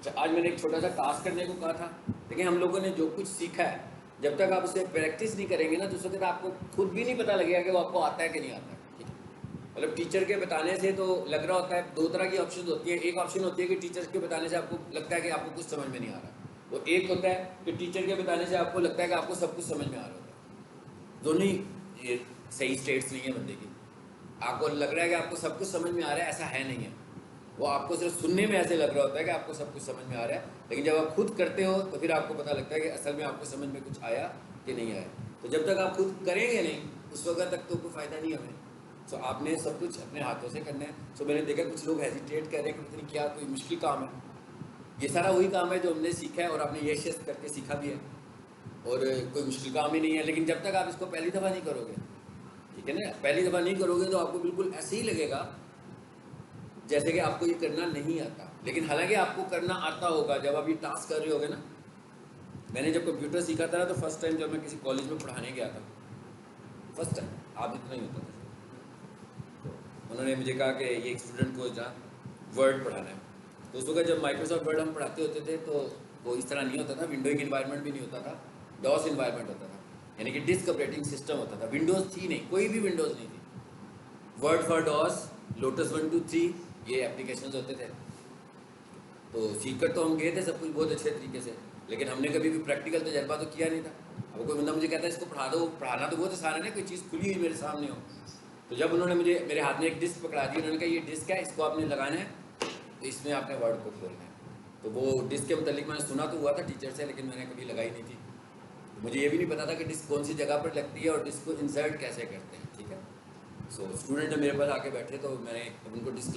अच्छा, आज मैंने एक छोटा सा टास्क करने को कहा था। देखिए, हम लोगों ने जो कुछ सीखा है, जब तक आप उसे प्रैक्टिस नहीं करेंगे ना, तो उस वक्त आपको खुद भी नहीं पता लगेगा कि वो आपको आता है कि नहीं आता है। ठीक है, मतलब टीचर के बताने से तो लग रहा होता है, दो तरह की ऑप्शन होती है। एक ऑप्शन होती है कि टीचर के बताने से आपको लगता है कि आपको कुछ समझ में नहीं आ रहा, और एक होता है कि टीचर के बताने से आपको लगता है कि आपको सब कुछ समझ में आ रहा होता है। दोनों ही ये सही स्टेट्स नहीं है बंदे की। आपको लग रहा है कि आपको सब कुछ समझ में आ रहा है, ऐसा है नहीं है। वो आपको सिर्फ सुनने में ऐसे लग रहा होता है कि आपको सब कुछ समझ में आ रहा है, लेकिन जब आप खुद करते हो तो फिर आपको पता लगता है कि असल में आपको समझ में कुछ आया कि नहीं आया। तो जब तक आप खुद करेंगे नहीं, उस वक्त तक तो कोई फ़ायदा नहीं हमें। सो आपने सब कुछ अपने हाथों से करना है। सो मैंने देखा कुछ लोग हेजिटेट कर रहे हैं कि पता नहीं क्या कोई मुश्किल काम है। ये सारा वही काम है जो हमने सीखा है, और आपने ये शेष करके सीखा भी है, और कोई मुश्किल काम ही नहीं है। लेकिन जब तक आप इसको पहली दफ़ा नहीं करोगे, ठीक है ना, पहली दफ़ा नहीं करोगे तो आपको बिल्कुल ऐसे ही लगेगा जैसे कि आपको ये करना नहीं आता। लेकिन हालांकि आपको करना आता होगा जब आप ये टास्क कर रहे होगे ना। मैंने जब कंप्यूटर सीखा था ना, तो फर्स्ट टाइम जब मैं किसी कॉलेज में पढ़ाने गया था, फर्स्ट टाइम, आप इतना ही होता था, तो उन्होंने मुझे कहा कि ये एक स्टूडेंट को जहाँ वर्ड पढ़ाना है। तो उस वक्त जब माइक्रोसॉफ्ट वर्ड हम पढ़ाते होते थे, तो वो इस तरह नहीं होता था, विंडोइंग इन्वायरमेंट भी नहीं होता था, डॉस इन्वायरमेंट होता था, यानी कि डिस्क ऑपरेटिंग सिस्टम होता था। विंडोज़ थी नहीं, कोई भी विंडोज़ नहीं थी। वर्ड फॉर डॉस, लोटस 1 2 3, ये एप्लीकेशन होते थे। तो सीखकर तो हम गए थे सब कुछ बहुत अच्छे तरीके से, लेकिन हमने कभी भी प्रैक्टिकल तजर्बा तो किया नहीं था। अब कोई बंदा मुझे कहता है इसको पढ़ा दो, पढ़ाना तो बहुत आसान है ना, कोई चीज़ खुली हुई मेरे सामने हो। तो जब उन्होंने मुझे मेरे हाथ में एक डिस्क पकड़ा दी, उन्होंने कहा ये डिस्क है, इसको आपने लगाना है, तो इसमें आपने वर्ड को खोलना है। तो वो डिस्क के मतलब मैंने सुना तो हुआ था टीचर से, लेकिन मैंने कभी लगाई नहीं थी। तो मुझे ये भी नहीं पता था कि डिस्क कौन सी जगह पर लगती है और डिस्क को इंसर्ट कैसे करते हैं। ठीक है, सो स्टूडेंट जब मेरे पास आके बैठे, तो मैंने उनको डिस्क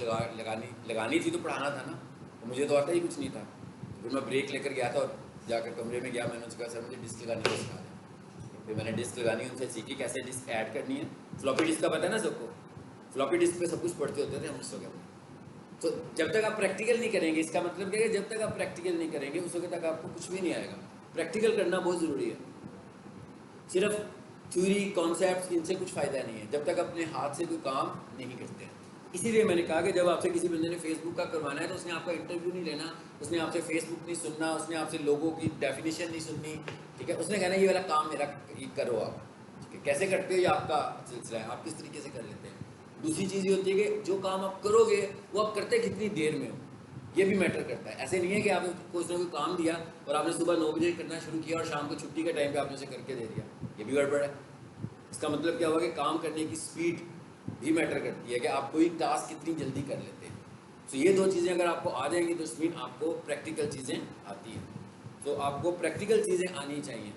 लगानी थी, तो पढ़ाना था ना, तो मुझे तो आता ही कुछ नहीं था। तो फिर मैं ब्रेक लेकर गया था और जाकर कमरे में गया, मैंने उनसे कहा सर मुझे डिस्क लगानी को सिखा दें। फिर मैंने डिस्क लगानी उनसे सीखी, कैसे डिस्क ऐड करनी है। फ्लॉपी डिस्क का पता है ना सबको, फ्लॉपी डिस्क पे सब कुछ पढ़ते होते थे हम उस वक्त। तो जब तक आप प्रैक्टिकल नहीं करेंगे, इसका मतलब क्या है, जब तक आप प्रैक्टिकल नहीं करेंगे उस वक्त तक आपको कुछ भी नहीं आएगा। प्रैक्टिकल करना बहुत ज़रूरी है। सिर्फ थ्योरी कॉन्सेप्ट इनसे कुछ फ़ायदा नहीं है जब तक अपने हाथ से कोई काम नहीं करते हैं। इसीलिए मैंने कहा कि जब आपसे किसी बंदे ने फेसबुक का करवाना है, तो उसने आपका इंटरव्यू नहीं लेना, उसने आपसे फेसबुक नहीं सुनना, उसने आपसे लोगों की डेफिनेशन नहीं सुननी। ठीक है, उसने कहना ये वाला काम मेरा करो आप। ठीक है, कैसे करते हो ये आपका सिलसिला है, आप किस तरीके से कर लेते हैं। दूसरी चीज़ ये होती है कि जो काम आप करोगे वो आप करते कितनी देर में हो, ये भी मैटर करता है। ऐसे नहीं है कि आपने उसने कोई काम दिया और आपने सुबह 9 बजे करना शुरू किया और शाम को छुट्टी के टाइम पे आपने उसे करके दे दिया, ये भी गड़बड़ है। इसका मतलब क्या हुआ कि काम करने की स्पीड भी मैटर करती है, कि आप कोई टास्क कितनी जल्दी कर लेते हैं। तो ये दो चीज़ें अगर आपको आ जाएंगी तो मीन आपको प्रैक्टिकल चीज़ें आती हैं। तो आपको प्रैक्टिकल चीज़ें आनी चाहिए।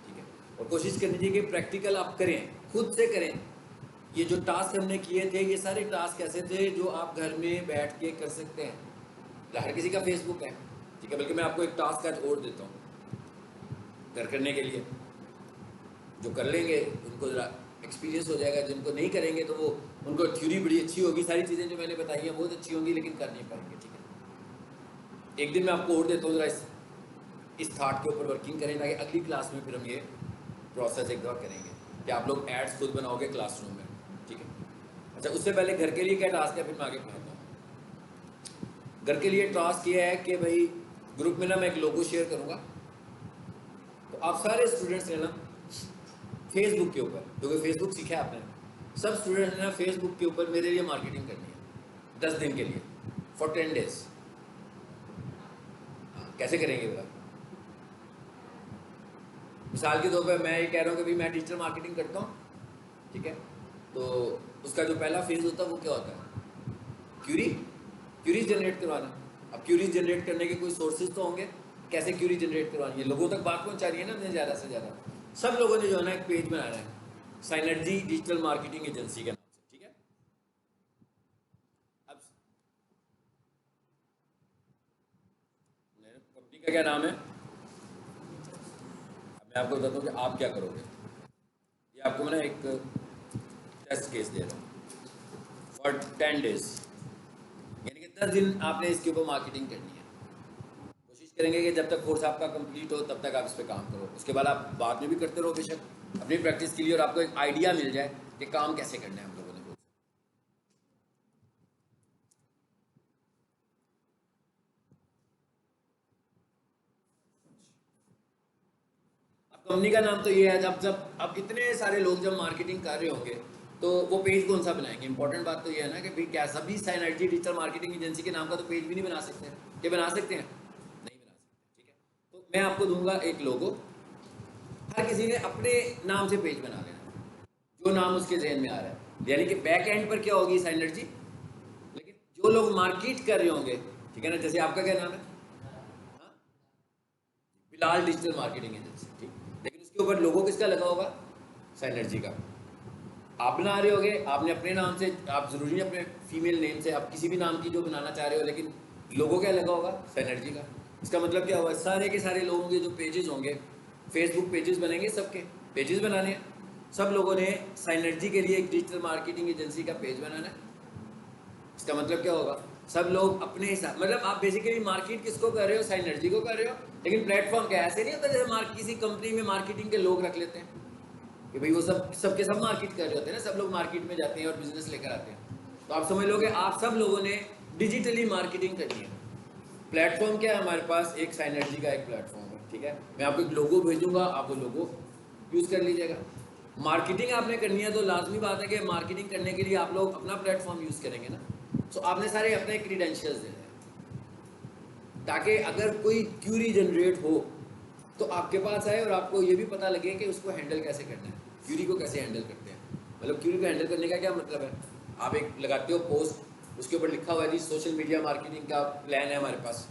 ठीक है, और कोशिश करनी चाहिए कि प्रैक्टिकल आप करें, खुद से करें। ये जो टास्क हमने किए थे, ये सारे टास्क ऐसे थे जो आप घर में बैठ के कर सकते हैं। हर किसी का फेसबुक है। ठीक है, बल्कि मैं आपको एक टास्क आज और देता हूँ घर करने के लिए। जो कर लेंगे उनको ज़रा एक्सपीरियंस हो जाएगा, जिनको नहीं करेंगे तो वो उनको थ्योरी बड़ी अच्छी होगी, सारी चीज़ें जो मैंने बताई हैं बहुत अच्छी होंगी, लेकिन कर नहीं पाएंगे। ठीक है, एक दिन मैं आपको और देता हूँ, ज़रा इस थाट के ऊपर वर्किंग करें, ताकि अगली क्लास में फिर हम ये प्रोसेस एक दफ़ा करेंगे कि आप लोग एड्स खुद बनाओगे क्लासरूम में। ठीक है, अच्छा, उससे पहले घर के लिए क्या टास्क है, फिर मैं आगे बढ़ाता हूँ। घर के लिए टास्क ये है कि भाई ग्रुप में ना मैं एक लोगो शेयर करूँगा, तो आप सारे स्टूडेंट्स ने ना फेसबुक के ऊपर, क्योंकि फेसबुक सीखा है आपने, सब स्टूडेंट्स ने ना फेसबुक के ऊपर मेरे लिए मार्केटिंग करनी है 10 दिन के लिए, फॉर 10 days। कैसे करेंगे बता। मिसाल के तौर पर मैं ये कह रहा हूँ कि भाई मैं डिजिटल मार्केटिंग करता हूँ। ठीक है, तो उसका जो पहला फेज होता है वो क्या होता है, क्यूरी, क्यूरीज जनरेट करवाना। अब क्यूरीज जनरेट करने के कोई सोर्सेज तो होंगे, कैसे क्यूरी जनरेट करवानी है, लोगों तक बात पहुँचानी है ना अपने ज़्यादा से ज़्यादा। सब लोगों ने जो है ना एक पेज बनाना है साइनर्जी डिजिटल मार्केटिंग एजेंसी के नाम से। ठीक है, अब कंपनी का क्या नाम है, अब मैं आपको बताता हूँ कि आप क्या करोगे। ये आपको मैं ना एक टेस्ट केस दे रहा हूँ फॉर 10 days, यानी कि 10 दिन आपने इसके ऊपर मार्केटिंग करनी है। कोशिश करेंगे कि जब तक कोर्स आपका कंप्लीट हो तब तक आप इस पर काम करो, उसके बाद आप बाद में भी करते रहो बेशक, अपनी प्रैक्टिस के लिए, और आपको एक आइडिया मिल जाए कि काम कैसे करना है हम लोगों ने। कंपनी का नाम तो ये है। जब जब अब इतने सारे लोग जब मार्केटिंग कर रहे होंगे तो वो पेज कौन सा बनाएंगे? इंपॉर्टेंट बात तो ये है ना कि भाई क्या सभी साइनर्जी डिजिटल मार्केटिंग एजेंसी के नाम का तो पेज भी नहीं बना सकते हैं? क्या बना सकते हैं? नहीं बना सकते। ठीक है, तो मैं आपको दूंगा एक लोगो, हर किसी ने अपने नाम से पेज बना लेना, जो नाम उसके जहन में आ रहा है। यानी कि बैक एंड पर क्या होगी? साइनर्जी। लेकिन जो लोग मार्केट कर रहे होंगे, ठीक है ना, जैसे आपका क्या नाम है? हाँ? Bilal digital marketing agency. ठीक, लेकिन उसके ऊपर लोगो किसका लगा होगा? साइनर्जी का। आप बना रहे होगे, आपने अपने नाम से, आप जरूरी नहीं अपने फीमेल नेम से, आप किसी भी नाम की जो बनाना चाह रहे हो, लेकिन लोगो क्या लगा होगा? साइनर्जी का। इसका मतलब क्या हुआ? सारे के सारे लोगों के जो पेजेस होंगे, फेसबुक पेजेस बनेंगे, सबके पेजेस बनाने हैं, सब लोगों ने साइनर्जी के लिए एक डिजिटल मार्केटिंग एजेंसी का पेज बनाना है। इसका मतलब क्या होगा? सब लोग अपने हिसाब, मतलब आप बेसिकली मार्केट किसको कर रहे हो? साइनर्जी को कर रहे हो। लेकिन प्लेटफॉर्म क्या ऐसे नहीं होता जैसे किसी कंपनी में मार्केटिंग के लोग रख लेते हैं कि भाई वो सबके सब मार्केट कर रहे होते हैं ना, सब लोग मार्केट में जाते हैं और बिजनेस लेकर आते हैं। तो आप समझ लोगे आप सब लोगों ने डिजिटली मार्केटिंग करनी है। प्लेटफॉर्म क्या है हमारे पास? एक साइनर्जी का एक प्लेटफॉर्म है। ठीक है, मैं आपको एक लोगो भेजूंगा, आप वो लोगो यूज़ कर लीजिएगा। मार्केटिंग आपने करनी है तो लाजमी बात है कि मार्केटिंग करने के लिए आप लोग अपना प्लेटफॉर्म यूज़ करेंगे ना। सो आपने सारे अपने क्रीडेंशियल्स देने हैं, ताकि अगर कोई क्यूरी जनरेट हो तो आपके पास आए और आपको ये भी पता लगे कि उसको हैंडल कैसे करना है, क्यूरी को कैसे हैंडल करते हैं। मतलब क्यूरी को हैंडल करने का क्या मतलब है? आप एक लगाते हो पोस्ट, उसके ऊपर लिखा हुआ है जी सोशल मीडिया मार्केटिंग का प्लान है हमारे पास,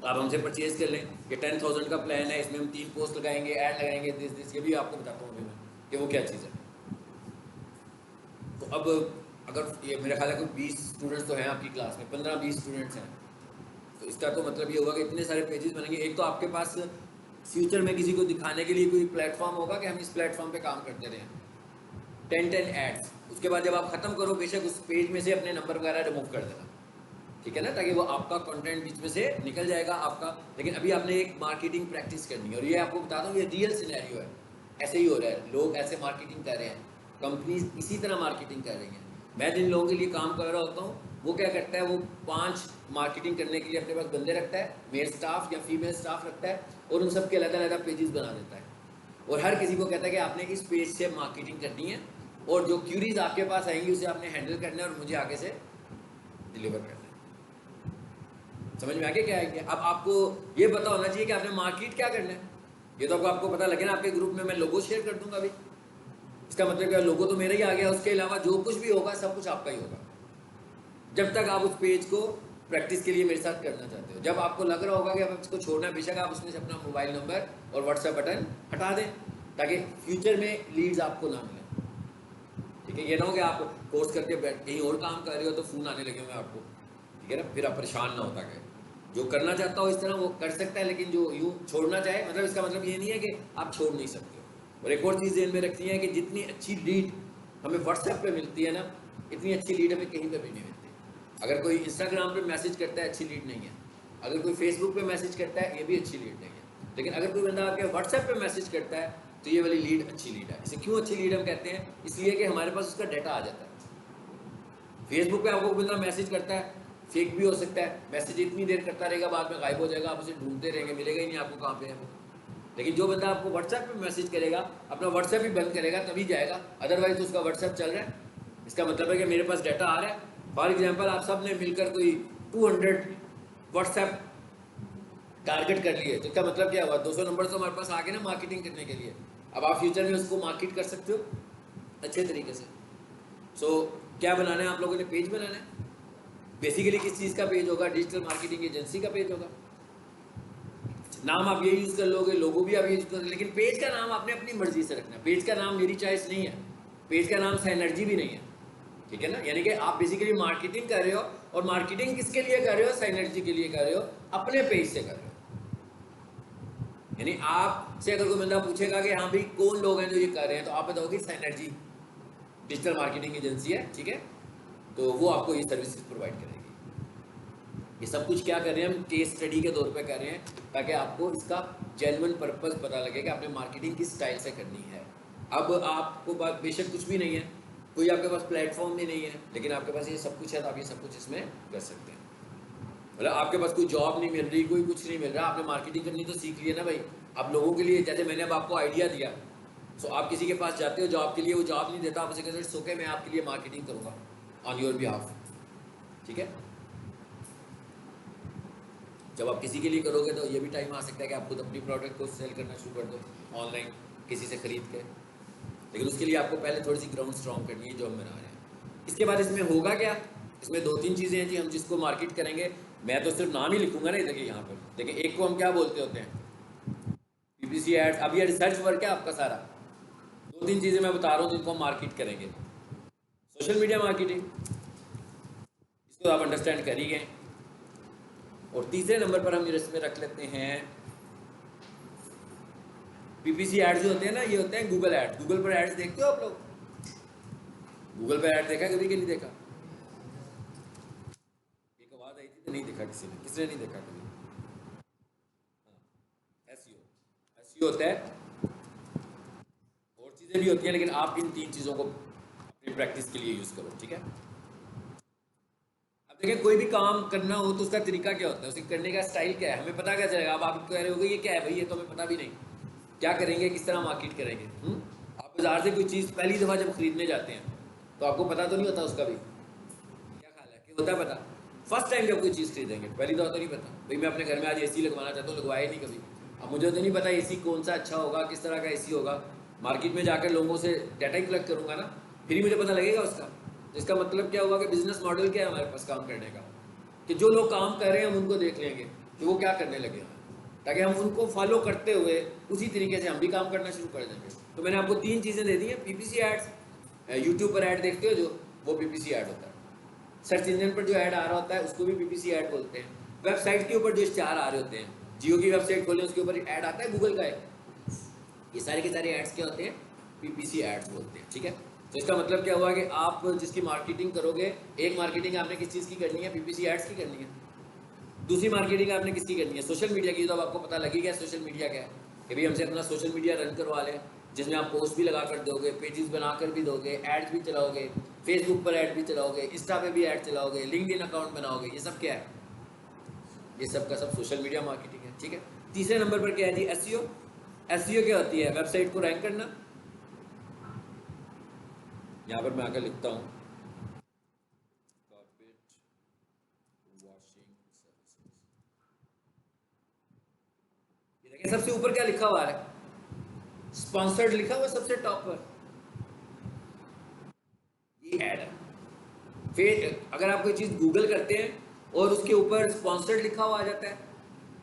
आप हमसे परचेज कर लें कि 10,000 का प्लान है, इसमें हम 3 पोस्ट लगाएंगे, ऐड लगाएंगे, दिस ये भी आपको बताता हूँ अभी मैं कि वो क्या चीज़ है। तो अब अगर ये मेरा ख्याल है कोई 20 स्टूडेंट्स तो हैं आपकी क्लास में, 15-20 स्टूडेंट्स हैं, तो इसका तो मतलब ये होगा कि इतने सारे पेजेस बनेंगे। एक तो आपके पास फ्यूचर में किसी को दिखाने के लिए कोई प्लेटफॉर्म होगा कि हम इस प्लेटफॉर्म पे काम करते रहें, 10 एड्स। उसके बाद जब आप खत्म करो, बेशक उस पेज में से अपने नंबर वगैरह रिमूव कर देना, ठीक है ना, ताकि वो आपका कंटेंट बीच में से निकल जाएगा आपका। लेकिन अभी आपने एक मार्केटिंग प्रैक्टिस करनी है, और ये आपको बताता हूँ ये रियल सिनेरियो है, ऐसे ही हो रहा है, लोग ऐसे मार्केटिंग कर रहे हैं, कंपनीज इसी तरह मार्केटिंग कर रही हैं। मैं जिन लोगों के लिए काम कर रहा होता हूँ वो क्या करता है, वो 5 मार्केटिंग करने के लिए अपने पास बंदे रखता है, मेल स्टाफ या फीमेल स्टाफ रखता है, और उन सबके अलग अलग पेजेस बना देता है, और हर किसी को कहता है कि आपने इस पेज से मार्केटिंग करनी है, और जो क्यूरीज आपके पास आएंगी उसे आपने हैंडल करना है और मुझे आगे से डिलीवर करना है। समझ में आ गया क्या है क्या? अब आपको ये पता होना चाहिए कि आपने मार्केट क्या करना है। ये तो आपको पता लगे ना, आपके ग्रुप में मैं लोगो शेयर कर दूंगा अभी, इसका मतलब क्या, लोगो तो मेरा ही आ गया, उसके अलावा जो कुछ भी होगा सब कुछ आपका ही होगा, जब तक आप उस पेज को प्रैक्टिस के लिए मेरे साथ करना चाहते हो। जब आपको लग रहा होगा कि आप इसको छोड़ना है, बेशक आप उसमें से अपना मोबाइल नंबर और व्हाट्सएप बटन हटा दें, ताकि फ्यूचर में लीड्स आपको ना मिले। ठीक है, ये ना हो कि आप कोर्स करके कहीं और काम कर रहे हो तो फ़ोन आने लगे हुए आपको, ठीक है ना, फिर आप परेशान ना होता गए। जो करना चाहता हो इस तरह वो कर सकता है, लेकिन जो यूँ छोड़ना चाहे, मतलब इसका मतलब ये नहीं है कि आप छोड़ नहीं सकते हो। और एक और चीज़ ध्यान में रखनी है कि जितनी अच्छी लीड हमें व्हाट्सएप पे मिलती है ना, इतनी अच्छी लीड हमें कहीं पे भी नहीं मिलती। अगर कोई इंस्टाग्राम पे मैसेज करता है, अच्छी लीड नहीं है। अगर कोई फेसबुक पे मैसेज करता है, ये भी अच्छी लीड नहीं है। लेकिन अगर कोई बंदा आपके व्हाट्सएप पे मैसेज करता है तो ये वाली लीड अच्छी लीड है। इसे क्यों अच्छी लीड हम कहते हैं? इसलिए कि हमारे पास उसका डाटा आ जाता है। फेसबुक पे आपको बंदा मैसेज करता है, फेक भी हो सकता है, मैसेज इतनी देर करता रहेगा, बाद में गायब हो जाएगा, आप उसे ढूंढते रहेंगे, मिलेगा ही नहीं आपको कहाँ पे है। लेकिन जो बंदा आपको व्हाट्सएप पे मैसेज करेगा, अपना व्हाट्सएप ही बंद करेगा तभी जाएगा, अदरवाइज तो उसका व्हाट्सएप चल रहा है। इसका मतलब है कि मेरे पास डाटा आ रहा है। फॉर एग्जाम्पल आप सब ने मिलकर कोई 200 व्हाट्सएप टारगेट कर लिए, तो इसका मतलब क्या हुआ, 200 नंबर तो हमारे पास आ गए ना मार्केटिंग करने के लिए। अब आप फ्यूचर में उसको मार्केट कर सकते हो अच्छे तरीके से। सो क्या बनाना है आप लोगों ने? पेज बनाना है। बेसिकली किस चीज़ का पेज होगा? डिजिटल मार्केटिंग एजेंसी का पेज होगा। नाम आप ये यूज़ कर लोगे, लोगो भी आप यूज़ कर, लेकिन पेज का नाम आपने अपनी मर्जी से रखना है। पेज का नाम मेरी चॉइस नहीं है, पेज का नाम साइनर्जी भी नहीं है, ठीक है ना। यानी कि आप बेसिकली मार्केटिंग कर रहे हो, और मार्केटिंग किसके लिए कर रहे हो? साइनर्जी के लिए कर रहे हो, अपने पेज से कर रहे हो। यानी आपसे अगर कोई बंदा पूछेगा कि हाँ भाई कौन लोग हैं जो ये कर रहे हैं, तो आप बताओगे साइनर्जी डिजिटल मार्केटिंग एजेंसी है, ठीक है। तो वो आपको ये सर्विसेज प्रोवाइड करेगी। ये सब कुछ क्या कर रहे हैं हम? केस स्टडी के तौर पे कर रहे हैं, ताकि आपको इसका जेन्युइन पर्पस पता लगे कि आपने मार्केटिंग किस स्टाइल से करनी है। अब आपको बात बेशक कुछ भी नहीं है, कोई आपके पास प्लेटफॉर्म भी नहीं है, लेकिन आपके पास ये सब कुछ है, तो आप ये सब कुछ इसमें कर सकते हैं। मतलब आपके पास कोई जॉब नहीं मिल रही, कोई कुछ नहीं मिल रहा, आपने मार्केटिंग करनी तो सीख लिया ना भाई। आप लोगों के लिए, जैसे मैंने अब आपको आइडिया दिया, सो आप किसी के पास जाते हो जॉब के लिए, वो जॉब नहीं देता, आप उसे कहते हो इट्स ओके, मैं आपके लिए मार्केटिंग करूँगा ऑन योर बिहाफ, ठीक है। जब आप किसी के लिए करोगे तो ये भी टाइम आ सकता है कि आप खुद अपनी प्रोडक्ट को सेल करना शुरू कर दो ऑनलाइन किसी से खरीद के, लेकिन उसके लिए आपको पहले थोड़ी सी ग्राउंड स्ट्रॉन्ग करनी है, जो हम बना रहे हैं। इसके बाद इसमें होगा क्या, इसमें 2-3 चीज़ें हैं जी, हम जिसको मार्केट करेंगे। मैं तो सिर्फ नाम ही लिखूंगा ना, देखिए यहाँ पर देखिए, एक को हम क्या बोलते होते हैं, पीपीसी एड्स। अब ये रिसर्च वर्क है आपका सारा, 2-3 चीज़ें मैं बता रहा हूँ जिनको हम मार्केट करेंगे। सोशल मीडिया मार्केटिंग, इसको आप अंडरस्टैंड कर ही गए। और तीसरे नंबर पर हम इसमें रख लेते हैं पीपीसी एड्स जो होते हैं ना, ये होते हैं गूगल एड्स। गूगल पर एड्स देखते हो आप लोग? गूगल पर एड देखा कभी कि नहीं देखा? एक आवाज आई थी तो नहीं देखा किसी ने, किसने नहीं देखा कभी? एसईओ, एसईओ होता है, और चीज़ें भी होती हैं, लेकिन आप इन 3 चीज़ों को अपनी प्रैक्टिस के लिए यूज़ करो, ठीक है। अब देखिए, कोई भी काम करना हो तो उसका तरीका क्या होता है, उसके करने का स्टाइल क्या है, हमें पता क्या चलेगा? अब आप कह रहे होगे ये क्या है भाई, ये तो हमें पता भी नहीं, क्या करेंगे, किस तरह मार्केट करेंगे। आप बाजार से कोई चीज़ पहली दफ़ा जब खरीदने जाते हैं तो आपको पता तो नहीं होता उसका भी, क्या ख्याल है कि होता है पता? फर्स्ट टाइम जब कोई चीज़ खरीदेंगे पहली दफ़ा तो नहीं पता भाई, मैं अपने घर में आज एसी लगवाना चाहता हूँ, लगवाया नहीं कभी। अब मुझे तो नहीं पता एसी कौन सा अच्छा होगा, किस तरह का एसी होगा। मार्केट में जाकर लोगों से डाटा ही कलेक्ट करूँगा ना, फिर ही मुझे पता लगेगा उसका। तो इसका मतलब क्या हुआ कि बिजनेस मॉडल क्या है हमारे पास काम करने का, कि जो लोग काम कर रहे हैं हम उनको देख लेंगे कि वो क्या करने लगे हैं, ताकि हम उनको फॉलो करते हुए उसी तरीके से हम भी काम करना शुरू कर देंगे। तो मैंने आपको 3 चीज़ें दे दी हैं। पीपीसी एड्स, यूट्यूब पर ऐड देखते हो जो, वो पीपीसी ऐड होता है। सर्च इंजन पर जो ऐड आ रहा होता है उसको भी पीपीसी ऐड बोलते हैं। वेबसाइट के ऊपर जो इश्तिहार आ रहे होते हैं, जियो की वेबसाइट खोलें उसके ऊपर ऐड आता है गूगल का है, ये सारे के सारे एड्स क्या होते हैं? पीपीसी एड्स बोलते हैं, ठीक है। तो इसका मतलब क्या हुआ कि आप जिसकी मार्केटिंग करोगे, एक मार्केटिंग आपने किस चीज़ की करनी है? पीपीसी एड्स की करनी है। दूसरी मार्केटिंग आपने किसकी करनी है? सोशल मीडिया की। तो अब आपको पता लगी गया सोशल मीडिया क्या है, कि भाई हमसे अपना सोशल मीडिया रन करवा लें, जिसमें आप पोस्ट भी लगा कर दोगे, पेजेस बनाकर भी दोगे, एड्स भी चलाओगे, फेसबुक पर ऐड भी चलाओगे, इंस्टा पे भी ऐड चलाओगे, लिंक्डइन अकाउंट बनाओगे, ये सब क्या है? ये सब का सब सोशल मीडिया मार्केटिंग है, ठीक है। तीसरे नंबर पर क्या है जी? एसईओ। एसईओ क्या होती है? वेबसाइट को रैंक करना। यहाँ पर मैं आकर लिखता हूँ सबसे ऊपर क्या लिखा हुआ है? स्पॉन्सर्ड लिखा हुआ है सबसे टॉप पर, ये ऐड है। फिर अगर आप कोई चीज गूगल करते हैं और उसके ऊपर स्पॉन्सर्ड लिखा हुआ आ जाता है,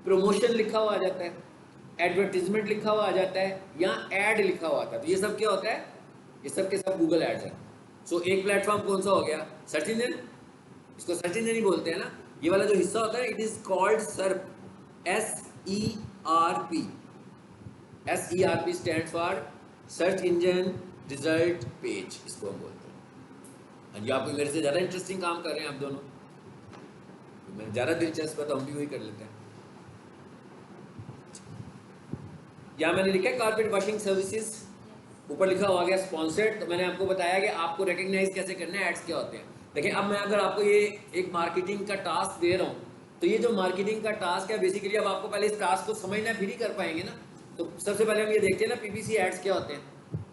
प्रमोशन लिखा हुआ आ जाता है, एडवर्टीजमेंट लिखा हुआ आ जाता है, या ऐड लिखा हुआ आता है, तो ये सब क्या होता है? ये सब के सब गूगल एड्स है। सो एक प्लेटफॉर्म कौन सा हो गया? Search engine. इसको सर्च इंजन ही बोलते हैं ना, ये वाला जो हिस्सा होता है, इट इज कॉल्ड सर्प, SERP। SERP stand for search engine result page, इसको हम बोलते हैं। ये आप मेरे से ज़्यादा इंटरेस्टिंग काम कर रहे हैं आप दोनों, तो मैं ज़्यादा दिलचस्प है तो हम भी वही कर लेते हैं। यहाँ मैंने लिखा है कारपेट वॉशिंग सर्विसेज, ऊपर लिखा हुआ गया स्पॉन्सर्ड। तो मैंने आपको बताया कि आपको रिकग्नाइज कैसे करना है, एड्स क्या होते हैं। देखिए, अब मैं अगर आपको ये एक मार्केटिंग का टास्क दे रहा हूँ, तो ये जो मार्केटिंग का टास्क है बेसिकली, अब आपको पहले इस टास्क को समझना फिर ही कर पाएंगे ना। तो सबसे पहले हम ये देखते हैं ना पीपीसी एड्स क्या होते हैं।